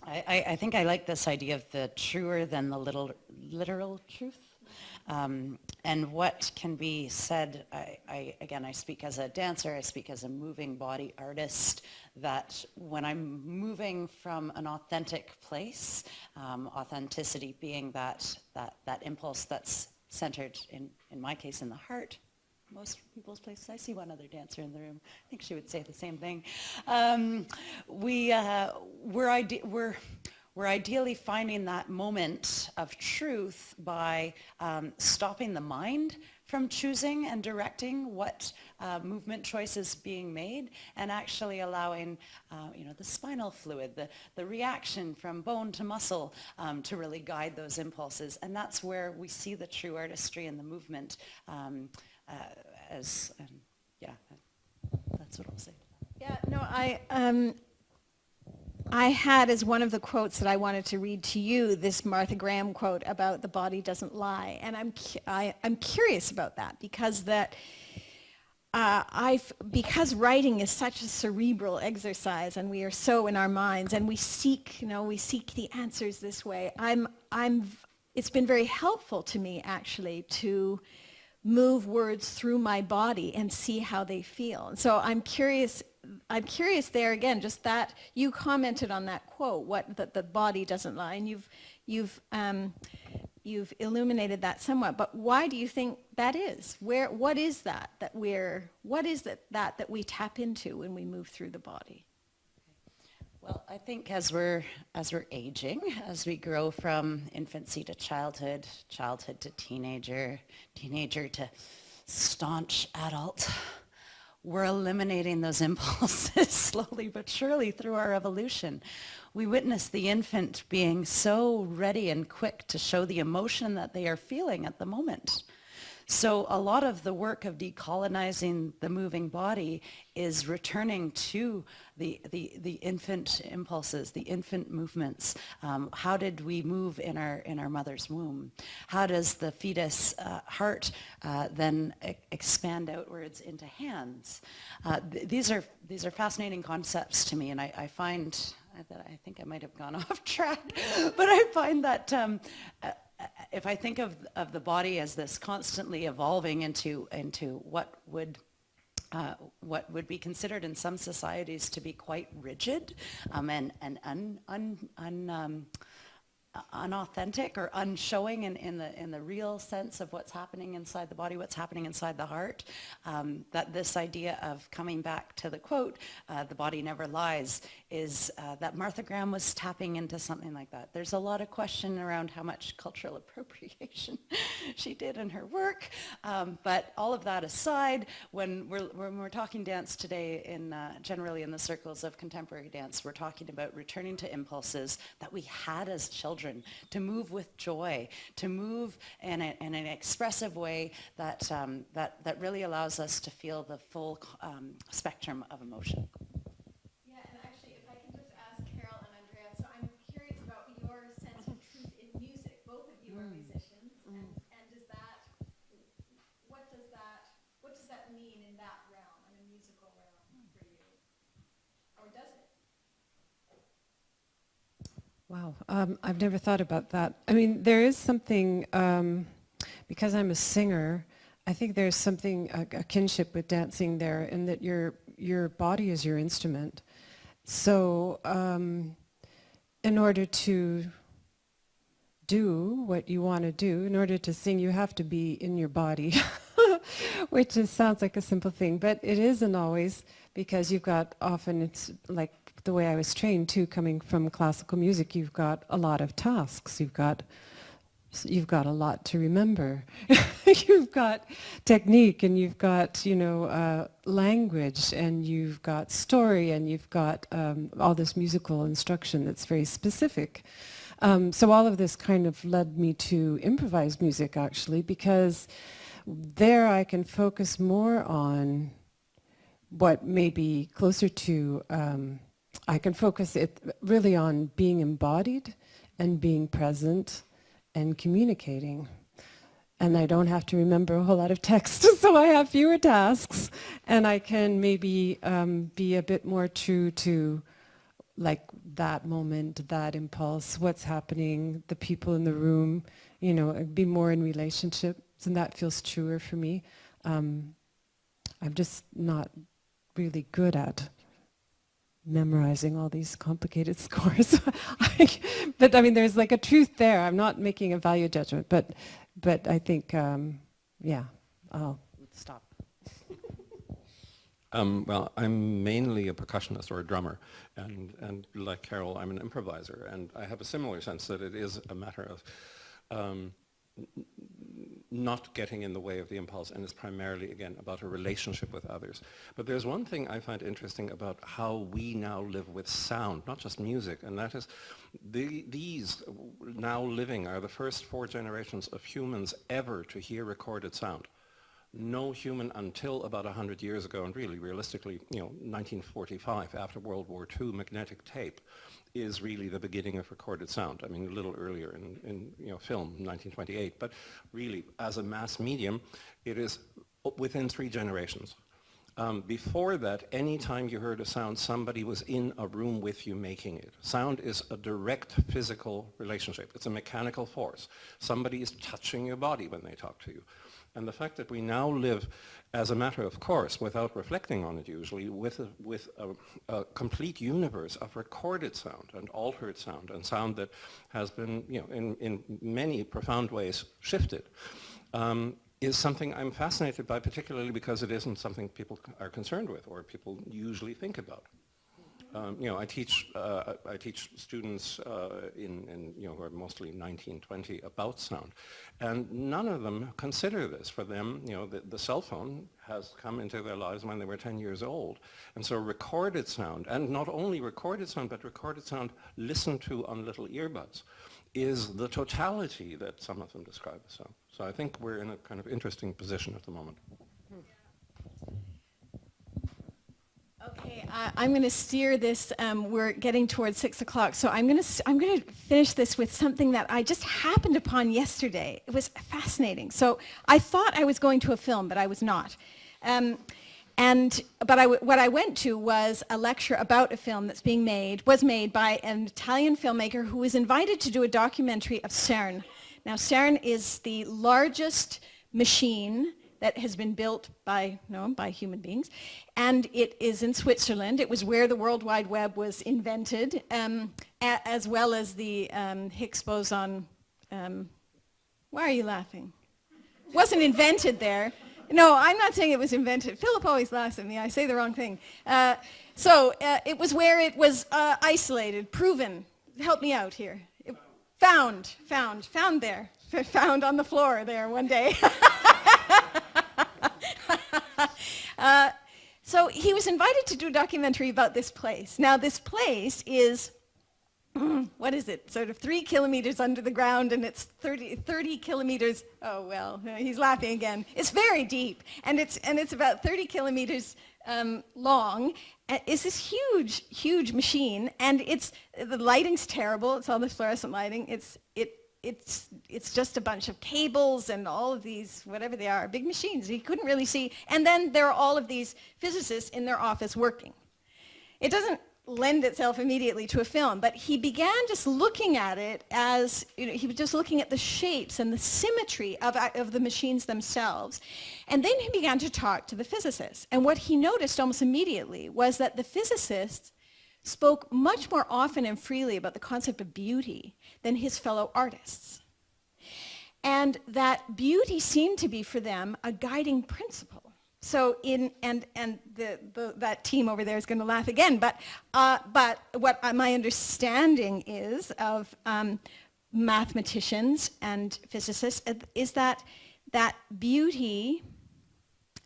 I think I like this idea of the truer than the literal truth. And what can be said, again, I speak as a dancer, I speak as a moving body artist, that when I'm moving from an authentic place, authenticity being that impulse that's centered, in my case, in the heart, most people's places. I see one other dancer in the room. I think she would say the same thing. We're ideally finding that moment of truth by stopping the mind from choosing and directing what movement choices being made, and actually allowing the spinal fluid, the reaction from bone to muscle to really guide those impulses. And that's where we see the true artistry in the movement. That's what I'll say. Yeah, no, I had as one of the quotes that I wanted to read to you this Martha Graham quote about the body doesn't lie, and I'm curious about that because because writing is such a cerebral exercise, and we are so in our minds, and we seek the answers this way. It's been very helpful to me actually to move words through my body and see how they feel. And so I'm curious there again, just that you commented on that quote, that the body doesn't lie, and you've illuminated that somewhat. But why do you think that is? What is that we tap into when we move through the body? Well, I think as we're aging, as we grow from infancy to childhood, childhood to teenager, teenager to staunch adult, we're eliminating those impulses slowly but surely through our evolution. We witness the infant being so ready and quick to show the emotion that they are feeling at the moment. So a lot of the work of decolonizing the moving body is returning to the infant impulses, the infant movements. How did we move in our mother's womb? How does the fetus heart then expand outwards into hands? These are fascinating concepts to me, and I find that I think I might have gone off track, but I find that if I think of the body as this constantly evolving into what would be considered in some societies to be quite rigid and unauthentic or unshowing in the real sense of what's happening inside the body, what's happening inside the heart. That this idea of coming back to the quote, the body never lies, is that Martha Graham was tapping into something like that. There's a lot of question around how much cultural appropriation she did in her work, but all of that aside, when we're talking dance today, generally in the circles of contemporary dance, we're talking about returning to impulses that we had as children, to move with joy, to move in an expressive way that really allows us to feel the full spectrum of emotion. Yeah, and actually, if I can just ask Carol and Andrea, so I'm curious about your sense of truth in music. Both of you are musicians, and what does that mean in that realm, in a musical realm for you? Or does it? Wow, I've never thought about that. I mean, there is something, because I'm a singer, I think there's something, a kinship with dancing there, in that your body is your instrument. So in order to do what you want to do, in order to sing, you have to be in your body, which sounds like a simple thing, but it isn't always, because you've got, often it's like the way I was trained too, coming from classical music, you've got a lot of tasks, you've got a lot to remember. You've got technique, and you've got, language, and you've got story, and you've got all this musical instruction that's very specific. So all of this kind of led me to improvised music, actually, because there I can focus more on what may be closer to, I can focus it really on being embodied and being present and communicating. And I don't have to remember a whole lot of text, so I have fewer tasks, and I can maybe be a bit more true to like that moment, that impulse, what's happening, the people in the room, be more in relationships, and that feels truer for me. I'm just not really good at memorizing all these complicated scores. But I mean, there's like a truth there. I'm not making a value judgment, but I think, I'll stop. Well, I'm mainly a percussionist or a drummer, and like Carol, I'm an improviser, and I have a similar sense that it is a matter of not getting in the way of the impulse, and it's primarily, again, about a relationship with others. But there's one thing I find interesting about how we now live with sound, not just music, and that is these now living are the first 4 generations of humans ever to hear recorded sound. No human until about 100 years ago, and really realistically, 1945, after World War II, magnetic tape is really the beginning of recorded sound. I mean, a little earlier in film, 1928, but really, as a mass medium, it is within 3 generations. Before that, any time you heard a sound, somebody was in a room with you making it. Sound is a direct physical relationship. It's a mechanical force. Somebody is touching your body when they talk to you. And the fact that we now live, as a matter of course, without reflecting on it usually, with a complete universe of recorded sound and altered sound, and sound that has been, in many profound ways shifted, is something I'm fascinated by, particularly because it isn't something people are concerned with or people usually think about. I teach students who are mostly 19, 20 about sound, and none of them consider this. For them, the cell phone has come into their lives when they were 10 years old, and so recorded sound, and not only recorded sound, but recorded sound listened to on little earbuds, is the totality that some of them describe as sound. So I think we're in a kind of interesting position at the moment. Okay, I'm going to steer this. We're getting towards 6 o'clock, so I'm going to finish this with something that I just happened upon yesterday. It was fascinating. So I thought I was going to a film, but I was not. What I went to was a lecture about a film that's was made by an Italian filmmaker who was invited to do a documentary of CERN. Now, CERN is the largest machine that has been built by human beings, and it is in Switzerland. It was where the World Wide Web was invented. as well as the Higgs boson. Why are you laughing? Wasn't invented there. No, I'm not saying it was invented. Philip always laughs at me. I say the wrong thing. It was where it was isolated, proven. Help me out here. Found there. Found on the floor there one day. So he was invited to do a documentary about this place. Now this place is, what is it, sort of 3 kilometers under the ground, and it's 30 kilometers, oh well, he's laughing again. It's very deep, and it's about 30 kilometers long. It's this huge machine, and the lighting's terrible. It's all the fluorescent lighting. It's just a bunch of cables and all of these, whatever they are, big machines. He couldn't really see. And then there are all of these physicists in their office working. It doesn't lend itself immediately to a film, but he began just looking at it as, he was just looking at the shapes and the symmetry of the machines themselves. And then he began to talk to the physicists. And what he noticed almost immediately was that the physicists spoke much more often and freely about the concept of beauty than his fellow artists. And that beauty seemed to be for them a guiding principle. So that team over there is going to laugh again, but what my understanding is of mathematicians and physicists is that beauty,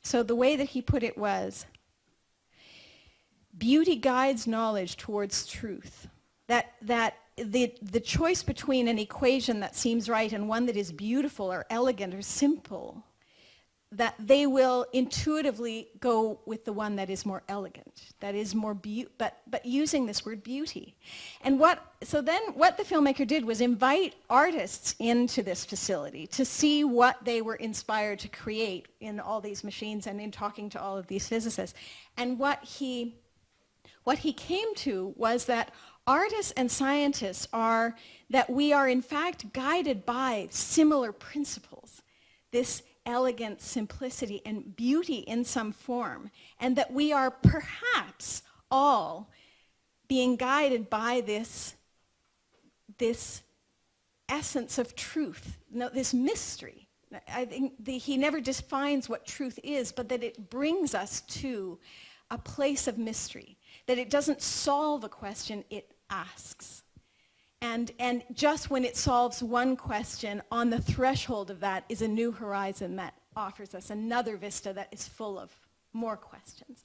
so the way that he put it was, beauty guides knowledge towards truth. That the choice between an equation that seems right and one that is beautiful or elegant or simple, that they will intuitively go with the one that is more elegant, that is more but using this word beauty. And so then what the filmmaker did was invite artists into this facility to see what they were inspired to create in all these machines and in talking to all of these physicists. And what he came to was that artists and scientists that we are in fact guided by similar principles, this elegant simplicity and beauty in some form, and that we are perhaps all being guided by this essence of truth, this mystery. I think he never defines what truth is, but that it brings us to a place of mystery, that it doesn't solve a question, it asks. And just when it solves one question, on the threshold of that is a new horizon that offers us another vista that is full of more questions.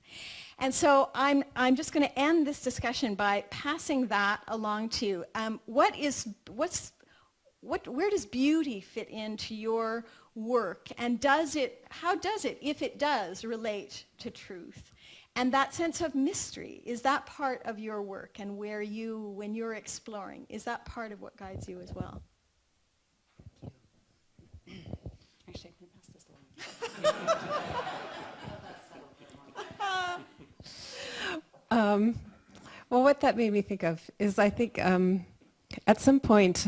And so I'm just going to end this discussion by passing that along to you. Where does beauty fit into your work? And how does it, if it does, relate to truth? And that sense of mystery, is that part of your work, and when you're exploring, is that part of what guides you as well? Thank you. Actually, I'm going to pass this along. Well, what that made me think of is, I think at some point,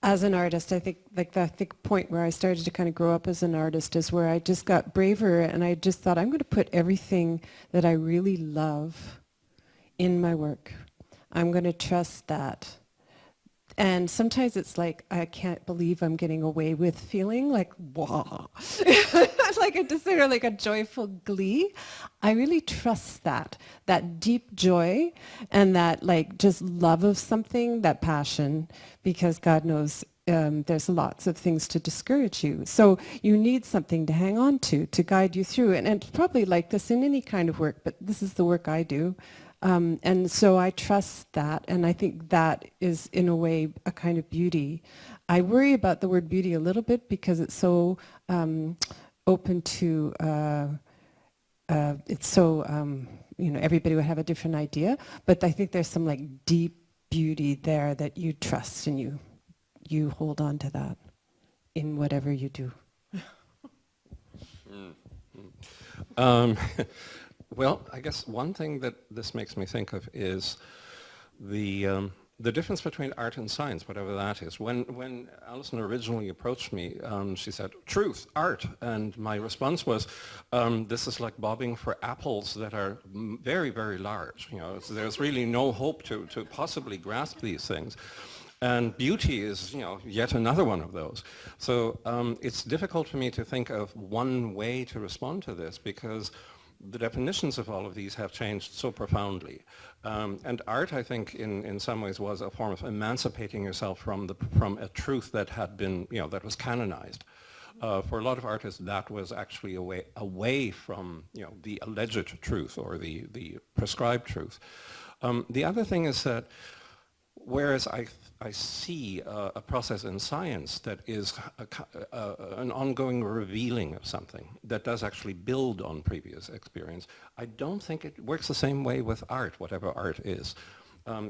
as an artist, I think the point where I started to kind of grow up as an artist is where I just got braver, and I just thought, I'm going to put everything that I really love in my work. I'm going to trust that. And sometimes it's like, I can't believe I'm getting away with feeling like, wow. Like a joyful glee. I really trust that deep joy and that just love of something, that passion, because God knows there's lots of things to discourage you. So you need something to hang on to guide you through. And it's probably like this in any kind of work, but this is the work I do. And so I trust that, and I think that is, in a way, a kind of beauty. I worry about the word beauty a little bit because it's so open to, it's so, everybody would have a different idea, but I think there's some deep beauty there that you trust, and you hold on to that in whatever you do. Well, I guess one thing that this makes me think of is the the difference between art and science, whatever that is. When Alison originally approached me, she said, truth, art. And my response was, this is like bobbing for apples that are very, very large. You know, there's really no hope to possibly grasp these things. And beauty is, you know, yet another one of those. So it's difficult for me to think of one way to respond to this, because the definitions of all of these have changed so profoundly. And art, I think, in some ways was a form of emancipating yourself from a truth that had been, you know, that was canonized. For a lot of artists, that was actually away from, you know, the alleged truth or the prescribed truth. The other thing is that whereas I see a process in science that is an ongoing revealing of something that does actually build on previous experience, I don't think it works the same way with art, whatever art is.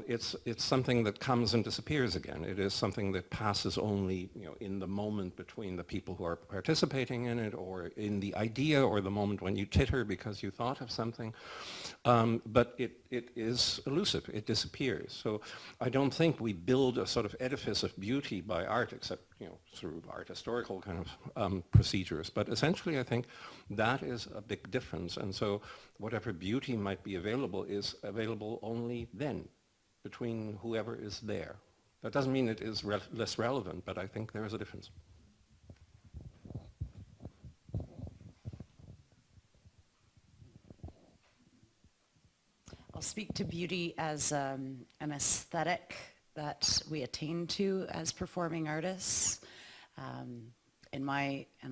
It's something that comes and disappears again. It is something that passes only, you know, in the moment between the people who are participating in it, or in the idea, or the moment when you titter because you thought of something. But it is elusive. It disappears. So I don't think we build a sort of edifice of beauty by art, except, you know, through art historical kind of procedures. But essentially, I think that is a big difference. And so whatever beauty might be available is available only then, between whoever is there. That doesn't mean it is less relevant, but I think there is a difference. I'll speak to beauty as an aesthetic that we attain to as performing artists. And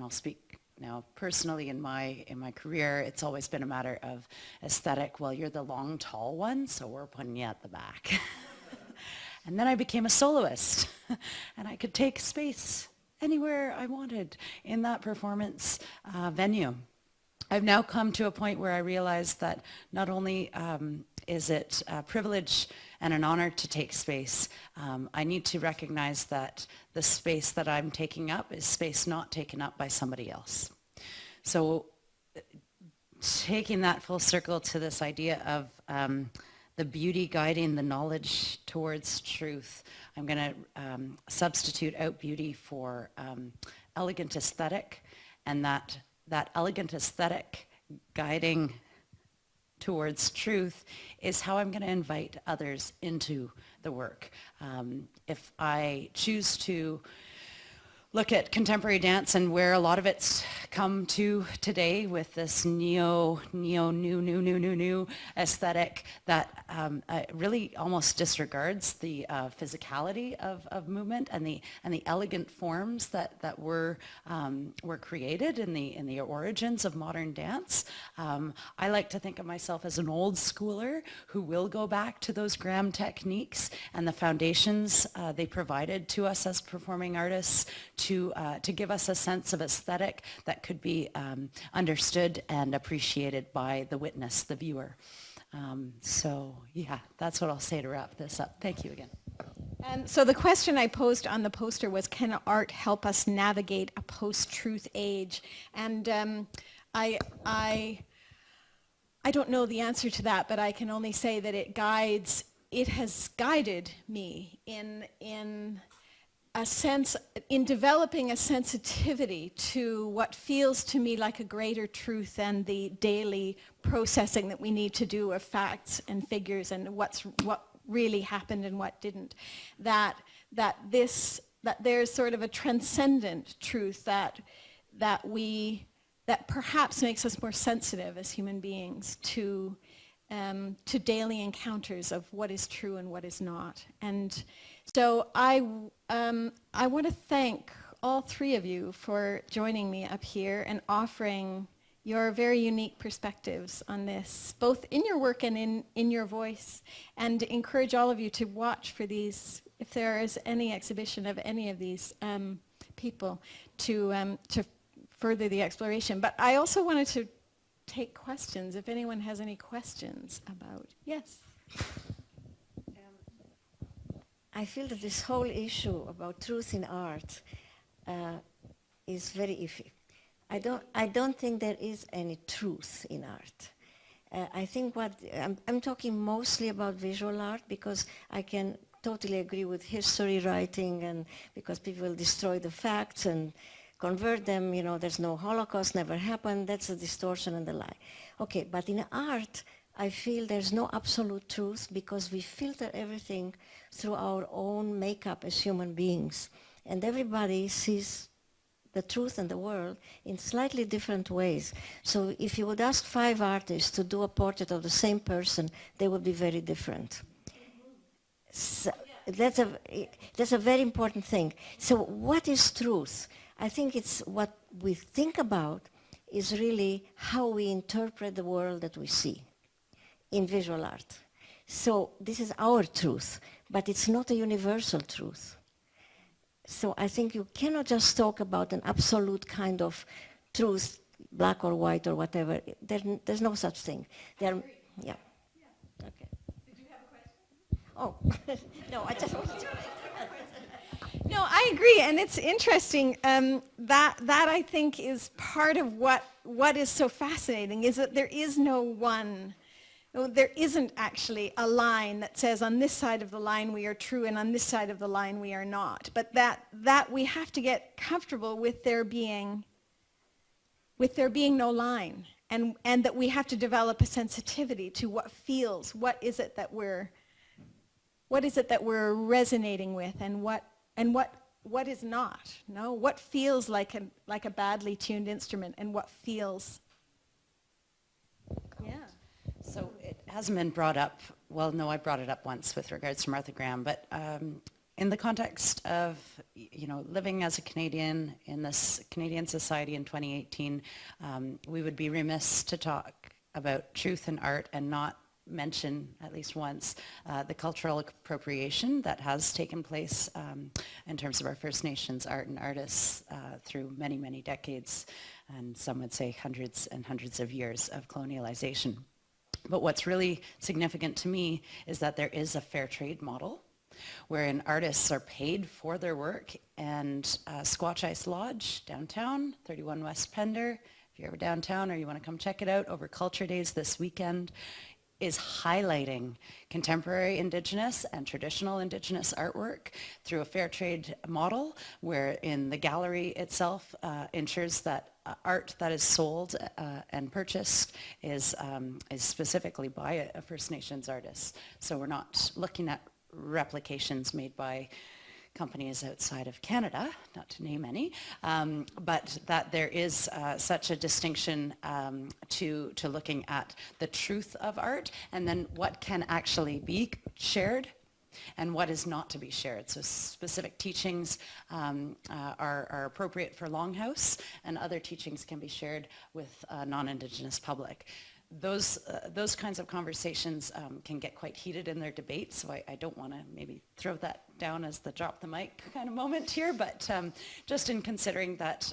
I'll speak now personally in my career, it's always been a matter of aesthetic. Well, you're the long, tall one, so we're putting you at the back. And then I became a soloist, and I could take space anywhere I wanted in that performance venue. I've now come to a point where I realize that not only is it a privilege and an honor to take space, I need to recognize that the space that I'm taking up is space not taken up by somebody else. So taking that full circle to this idea of the beauty guiding the knowledge towards truth, I'm going to substitute out beauty for elegant aesthetic, and that elegant aesthetic guiding towards truth is how I'm going to invite others into the work. If I choose to look at contemporary dance and where a lot of it's come to today with this new aesthetic that really almost disregards the physicality of movement and the elegant forms that were created in the origins of modern dance. I like to think of myself as an old schooler who will go back to those Graham techniques and the foundations they provided to us as performing artists to give us a sense of aesthetic that could be understood and appreciated by the witness, the viewer. So yeah, that's what I'll say to wrap this up. Thank you again. And so the question I posed on the poster was, can art help us navigate a post-truth age? And I don't know the answer to that, but I can only say that it has guided me in a sense, in developing a sensitivity to what feels to me like a greater truth than the daily processing that we need to do of facts and figures and what really happened and what didn't. That there's sort of a transcendent truth that perhaps makes us more sensitive as human beings to daily encounters of what is true and what is not. And so I want to thank all three of you for joining me up here and offering your very unique perspectives on this, both in your work and in your voice, and encourage all of you to watch for these, if there is any exhibition of any of these people, to further the exploration. But I also wanted to take questions, if anyone has any questions about, yes. I feel that this whole issue about truth in art is very iffy. I don't think there is any truth in art. I think I'm talking mostly about visual art because I can totally agree with history writing, and because people destroy the facts and convert them, there's no Holocaust, never happened, that's a distortion and a lie. Okay, but in art, I feel there's no absolute truth because we filter everything through our own makeup as human beings. And everybody sees the truth and the world in slightly different ways. So if you would ask 5 artists to do a portrait of the same person, they would be very different. So that's a very important thing. So what is truth? I think it's what we think about is really how we interpret the world that we see in visual art. So this is our truth, but it's not a universal truth. So I think you cannot just talk about an absolute kind of truth, black or white or whatever. There's no such thing. Yeah. Okay. Did you have a question? Oh, no, I just wanted to... No, I agree, and it's interesting. That I think is part of what is so fascinating is that there is no one. There isn't actually a line that says on this side of the line we are true and on this side of the line we are not. But that we have to get comfortable with there being no line, and that we have to develop a sensitivity to what feels. What is it that we're resonating with, and what is not? No, what feels like a badly tuned instrument, and what feels. Yeah. So it hasn't been brought up, well, no, I brought it up once with regards to Martha Graham, but in the context of, living as a Canadian in this Canadian society in 2018, we would be remiss to talk about truth in art and not mention at least once the cultural appropriation that has taken place in terms of our First Nations art and artists through many, many decades, and some would say hundreds and hundreds of years of colonialization. But what's really significant to me is that there is a fair trade model wherein artists are paid for their work, and Squatch Ice Lodge downtown, 31 West Pender, if you're ever downtown or you want to come check it out over Culture Days this weekend, is highlighting contemporary Indigenous and traditional Indigenous artwork through a fair trade model, where in the gallery itself ensures that art that is sold and purchased is specifically by a First Nations artist. So we're not looking at replications made by companies outside of Canada, not to name any, but that there is such a distinction to looking at the truth of art, and then what can actually be shared and what is not to be shared. So specific teachings are appropriate for Longhouse, and other teachings can be shared with non-Indigenous public. Those kinds of conversations can get quite heated in their debate, so I don't want to maybe throw that down as the drop the mic kind of moment here, but just in considering that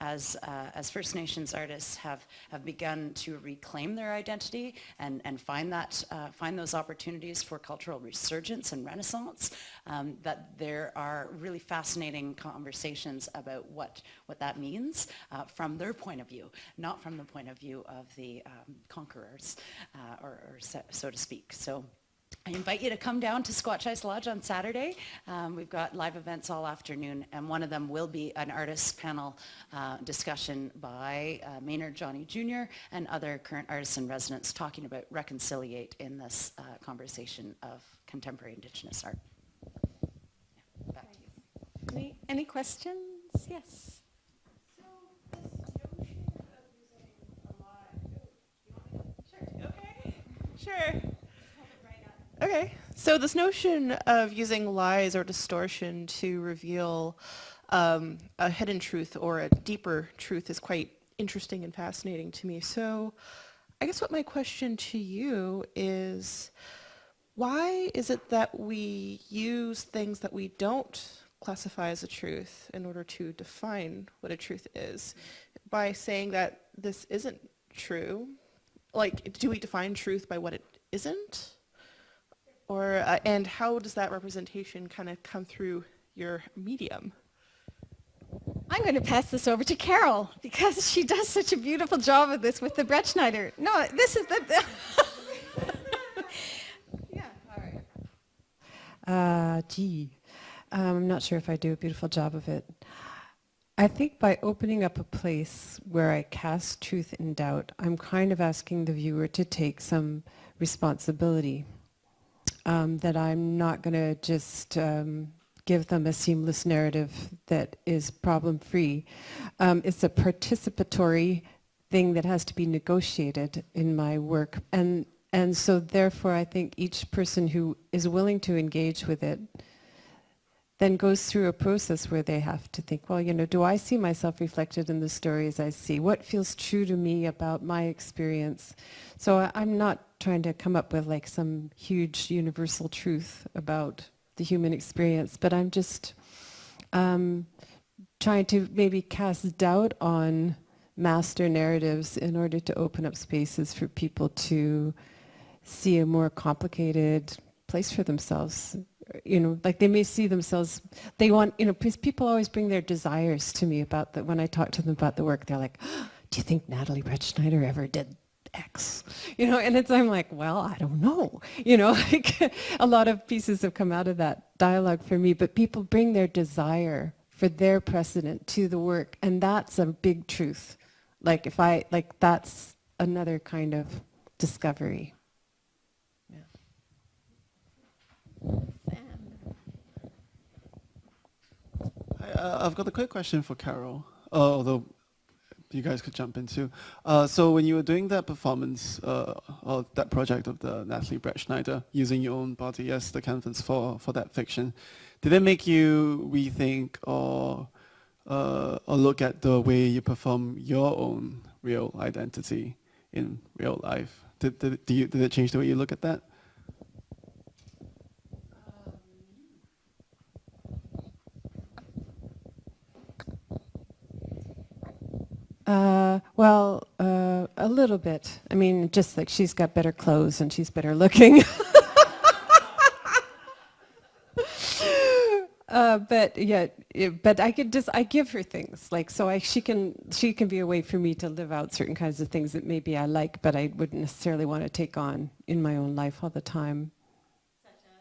as First Nations artists have begun to reclaim their identity and find those opportunities for cultural resurgence and renaissance, that there are really fascinating conversations about what that means from their point of view, not from the point of view of the conquerors, or so to speak. So I invite you to come down to Squatch Ice Lodge on Saturday. We've got live events all afternoon, and one of them will be an artists panel discussion by Maynard Johnny Jr. and other current artists and residents talking about reconciliate in this conversation of contemporary Indigenous art. Yeah, back to you. Any questions? Yes. So this notion of using a lie. Okay. Sure. Okay, so this notion of using lies or distortion to reveal a hidden truth or a deeper truth is quite interesting and fascinating to me. So I guess what my question to you is, why is it that we use things that we don't classify as a truth in order to define what a truth is? By saying that this isn't true, like, do we define truth by what it isn't? Or, and how does that representation kind of come through your medium? I'm going to pass this over to Carol because she does such a beautiful job of this with the Brettschneider. No, this is the... Yeah, all I'm not sure if I do a beautiful job of it. I think by opening up a place where I cast truth in doubt, I'm kind of asking the viewer to take some responsibility, that I'm not going to just give them a seamless narrative that is problem-free. It's a participatory thing that has to be negotiated in my work. And so therefore I think each person who is willing to engage with it then goes through a process where they have to think, well, do I see myself reflected in the stories I see? What feels true to me about my experience? So I'm not trying to come up with like some huge universal truth about the human experience, but I'm just trying to maybe cast doubt on master narratives in order to open up spaces for people to see a more complicated place for themselves. Like they may see themselves, they want, because people always bring their desires to me about that. When I talk to them about the work, they're like, oh, do you think Natalie Bretschneider ever did X? And I'm like, well, I don't know. Like a lot of pieces have come out of that dialogue for me, but people bring their desire for their precedent to the work, and that's a big truth. Like that's another kind of discovery. I've got a quick question for Carol, although you guys could jump in too. So when you were doing that performance, or that project of the Natalie Bretschneider, using your own body as the canvas for that fiction, did it make you rethink or look at the way you perform your own real identity in real life? Did it change the way you look at that? A little bit. I mean, just like she's got better clothes and she's better looking. But I give her things like, so she can be a way for me to live out certain kinds of things that maybe I like, but I wouldn't necessarily want to take on in my own life all the time. Such as?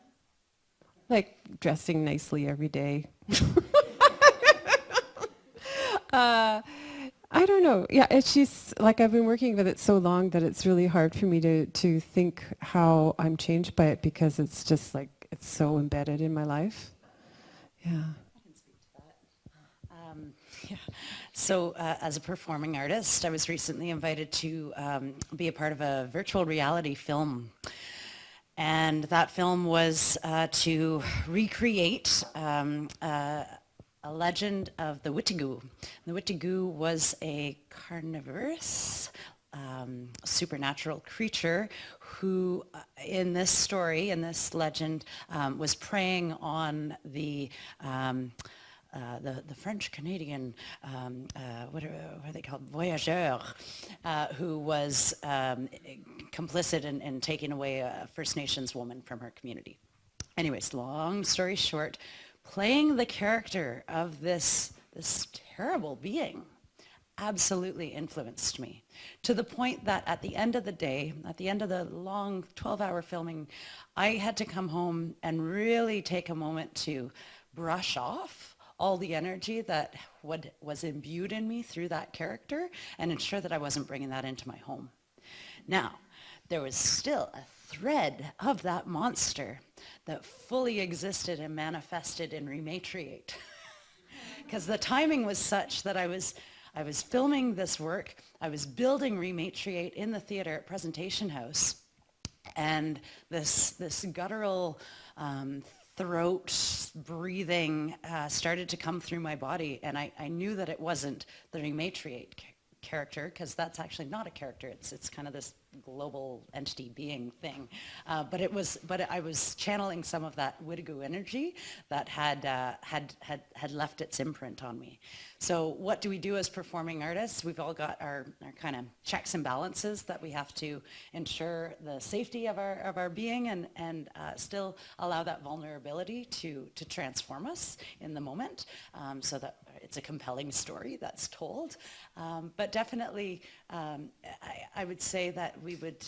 Like dressing nicely every day. I don't know. Yeah, she's like, I've been working with it so long that it's really hard for me to think how I'm changed by it, because it's just like, it's so embedded in my life. Yeah. I can speak to that. Yeah. So as a performing artist, I was recently invited to be a part of a virtual reality film. And that film was to recreate a legend of the Witigu. The Witigu was a carnivorous, supernatural creature who, in this story, in this legend, was preying on the French-Canadian, what are they called, voyageur, who was complicit in taking away a First Nations woman from her community. Anyways, long story short, playing the character of this terrible being absolutely influenced me, to the point that at the end of the day, at the end of the long 12-hour filming, I had to come home and really take a moment to brush off all the energy that was imbued in me through that character and ensure that I wasn't bringing that into my home. Now, there was still a thread of that monster that fully existed and manifested in Rematriate. Because the timing was such that I was filming this work, I was building Rematriate in the theater at Presentation House, and this guttural throat breathing started to come through my body, and I knew that it wasn't the Rematriate character, because that's actually not a character. It's kind of this global entity being thing, but I was channeling some of that Witigu energy that had left its imprint on me. So what do we do as performing artists? We've all got our kind of checks and balances that we have to ensure the safety of our being and still allow that vulnerability to transform us in the moment, so that it's a compelling story that's told. But definitely, I would say that we would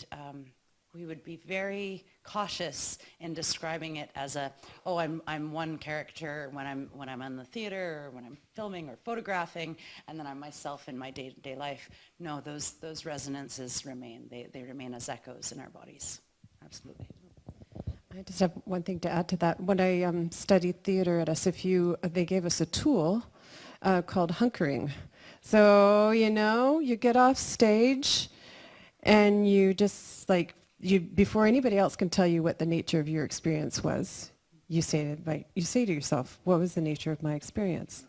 we would be very cautious in describing it as a, oh, I'm one character when I'm in the theater or when I'm filming or photographing, and then I'm myself in my day-to-day life. No, those resonances remain. They remain as echoes in our bodies. Absolutely. I just have one thing to add to that. When I studied theater at SFU, they gave us a tool called hunkering. So, you get off stage and you just before anybody else can tell you what the nature of your experience was, you say to yourself, what was the nature of my experience?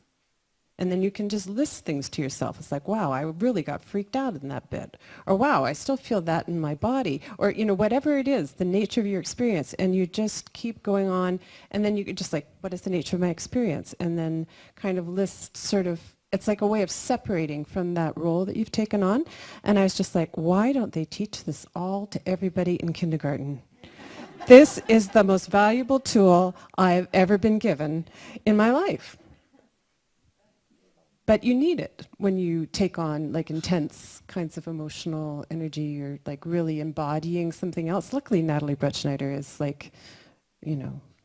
And then you can just list things to yourself. It's like, wow, I really got freaked out in that bit. Or wow, I still feel that in my body. Or, whatever it is, the nature of your experience. And you just keep going on. And then you could just what is the nature of my experience? And then kind of list it's like a way of separating from that role that you've taken on. And I was just like, why don't they teach this all to everybody in kindergarten? This is the most valuable tool I've ever been given in my life. But you need it when you take on intense kinds of emotional energy. You're really embodying something else. Luckily, Natalie Bretschneider is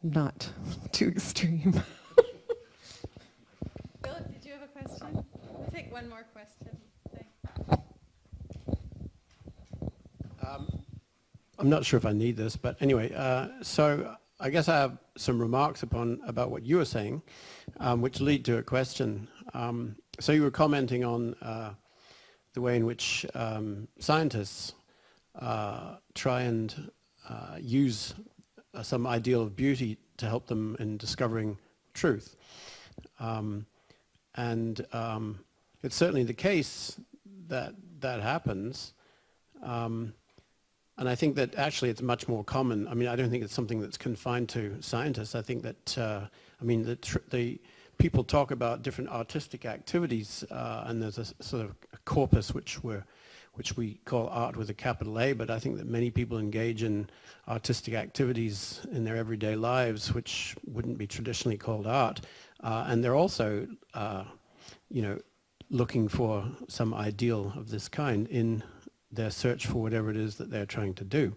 not too extreme. Philip, did you have a question? We'll take one more question. I'm not sure if I need this, but anyway, so I guess I have some remarks about what you were saying, which lead to a question. So you were commenting on the way in which scientists try and use some ideal of beauty to help them in discovering truth. And it's certainly the case that that happens. And I think that actually it's much more common. I mean, I don't think it's something that's confined to scientists. I think that, the people talk about different artistic activities, and there's a sort of a corpus which we call art with a capital A, but I think that many people engage in artistic activities in their everyday lives which wouldn't be traditionally called art. And they're also, looking for some ideal of this kind in their search for whatever it is that they're trying to do.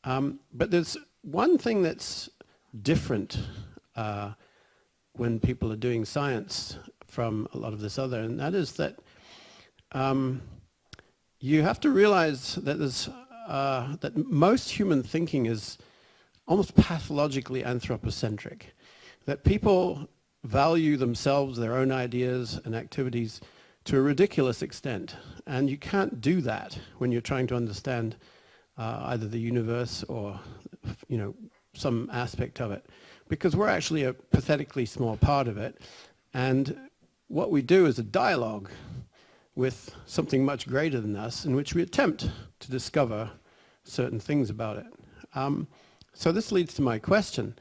But there's one thing that's different when people are doing science from a lot of this other, and that is that you have to realize that that most human thinking is almost pathologically anthropocentric, that people value themselves, their own ideas and activities to a ridiculous extent. And you can't do that when you're trying to understand either the universe or, some aspect of it, because we're actually a pathetically small part of it. And what we do is a dialogue with something much greater than us in which we attempt to discover certain things about it. So this leads to my question.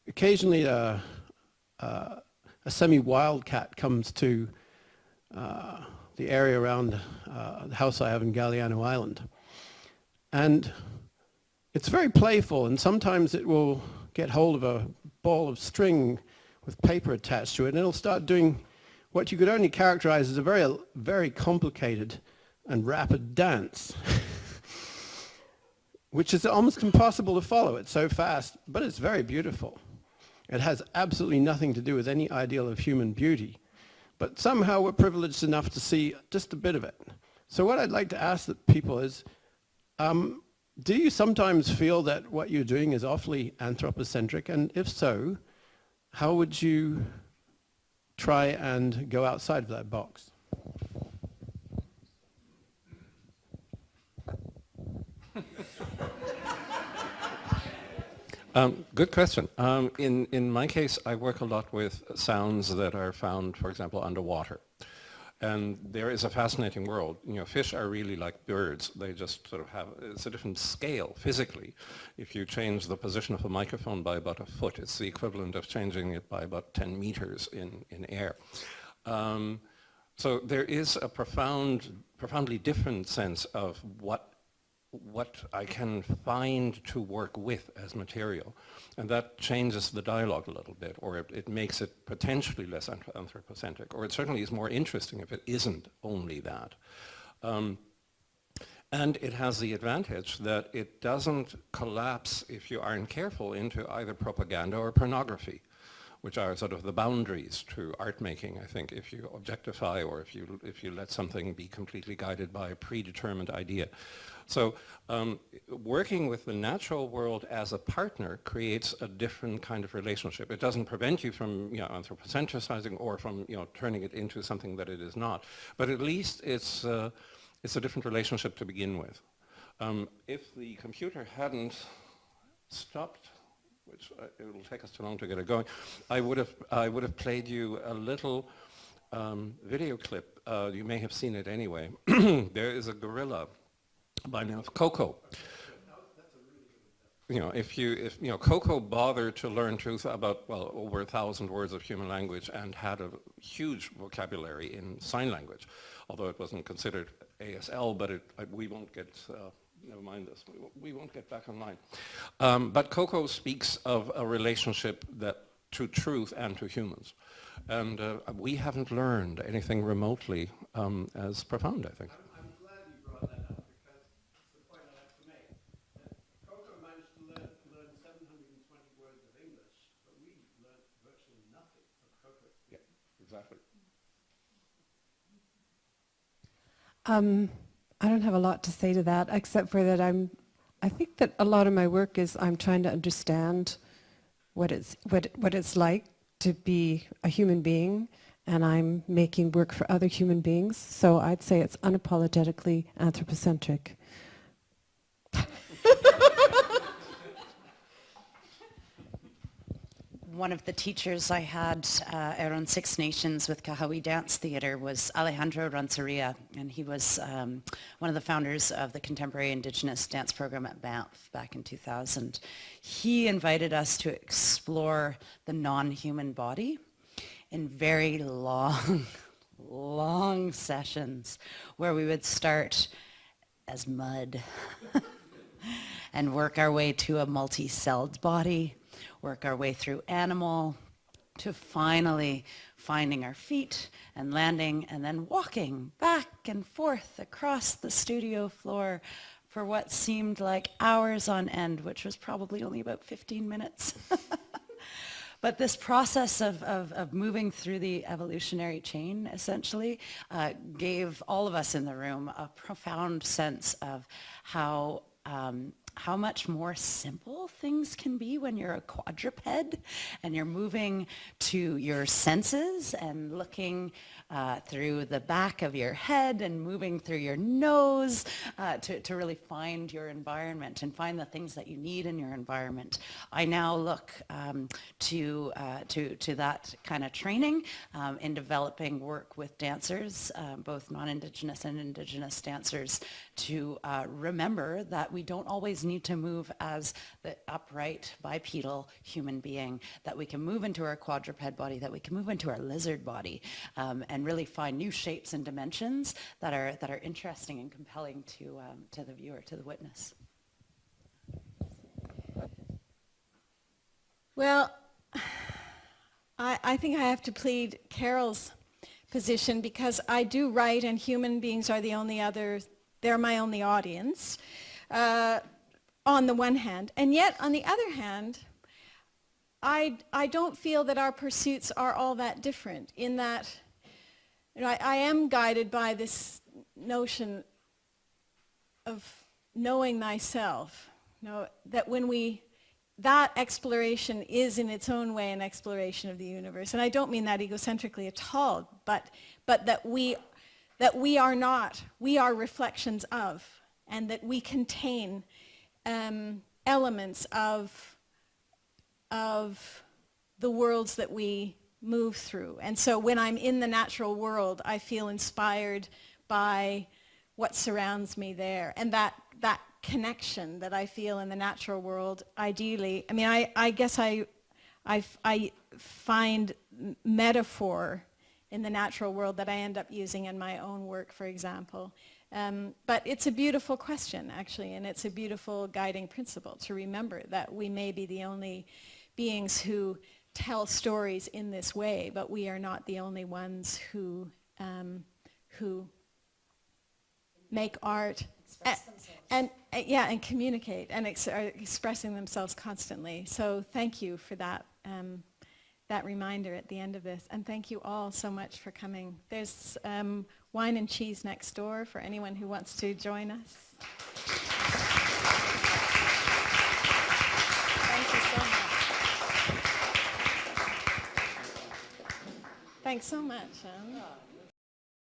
Occasionally a semi-wildcat comes to the area around the house I have in Galliano Island. And it's very playful, and sometimes it will get hold of a ball of string with paper attached to it, and it'll start doing what you could only characterize as a very, very complicated and rapid dance, which is almost impossible to follow. It's so fast, but it's very beautiful. It has absolutely nothing to do with any ideal of human beauty. But somehow we're privileged enough to see just a bit of it. So what I'd like to ask the people is, do you sometimes feel that what you're doing is awfully anthropocentric? And if so, how would you try and go outside of that box? Good question. In my case, I work a lot with sounds that are found, for example, underwater. And there is a fascinating world. Fish are really like birds. They just sort of have, it's a different scale physically. If you change the position of a microphone by about a foot, it's the equivalent of changing it by about 10 meters in air. So there is a profoundly different sense of what I can find to work with as material. And that changes the dialogue a little bit, or it makes it potentially less anthropocentric, or it certainly is more interesting if it isn't only that. And it has the advantage that it doesn't collapse, if you aren't careful, into either propaganda or pornography, which are sort of the boundaries to art making, I think, if you objectify or if you let something be completely guided by a predetermined idea. So working with the natural world as a partner creates a different kind of relationship. It doesn't prevent you from anthropocentricizing or from turning it into something that it is not, but at least it's a different relationship to begin with. If the computer hadn't stopped, which it will take us too long to get it going, I would have played you a little video clip. You may have seen it anyway. There is a gorilla by name of Coco. If Coco bothered to learn truth about, well, over 1,000 words of human language and had a huge vocabulary in sign language, although it wasn't considered ASL, but we won't get, never mind this, we won't get back online. But Coco speaks of a relationship to truth and to humans. And we haven't learned anything remotely as profound, I think. I'm glad you brought that up because it's the point I like to make. Coco managed to learn 720 words of English, but we learned virtually nothing from Coco. Yeah, exactly. I don't have a lot to say to that, except for that I think that a lot of my work is I'm trying to understand what it's like to be a human being, and I'm making work for other human beings. So I'd say it's unapologetically anthropocentric. One of the teachers I had out on Six Nations with Kahawi Dance Theatre was Alejandro Ranceria, and he was one of the founders of the Contemporary Indigenous Dance Program at Banff back in 2000. He invited us to explore the non-human body in very long, long sessions where we would start as mud and work our way to a multi-celled body, work our way through animal, to finally finding our feet and landing and then walking back and forth across the studio floor for what seemed like hours on end, which was probably only about 15 minutes. But this process of moving through the evolutionary chain essentially gave all of us in the room a profound sense of how much more simple things can be when you're a quadruped and you're moving to your senses and looking through the back of your head and moving through your nose to really find your environment and find the things that you need in your environment. I now look to that kind of training in developing work with dancers, both non-Indigenous and Indigenous dancers, to remember that we don't always need to move as the upright bipedal human being, that we can move into our quadruped body, that we can move into our lizard body, and really find new shapes and dimensions that are interesting and compelling to the viewer, to the witness. Well, I think I have to plead Carol's position, because I do write and human beings are they're my only audience, on the one hand. And yet, on the other hand, I don't feel that our pursuits are all that different, in that I am guided by this notion of knowing thyself, that that exploration is in its own way an exploration of the universe. And I don't mean that egocentrically at all, but that we are reflections of, and that we contain elements of the worlds that we move through. And so when I'm in the natural world, I feel inspired by what surrounds me there. And that connection that I feel in the natural world, ideally, I guess I find metaphor in the natural world that I end up using in my own work, for example. But it's a beautiful question, actually, and it's a beautiful guiding principle to remember that we may be the only beings who tell stories in this way, but we are not the only ones who make art And yeah, and communicate and are expressing themselves constantly. So thank you for that that reminder at the end of this, and thank you all so much for coming. There's wine and cheese next door for anyone who wants to join us. Thank you so much. Thanks so much.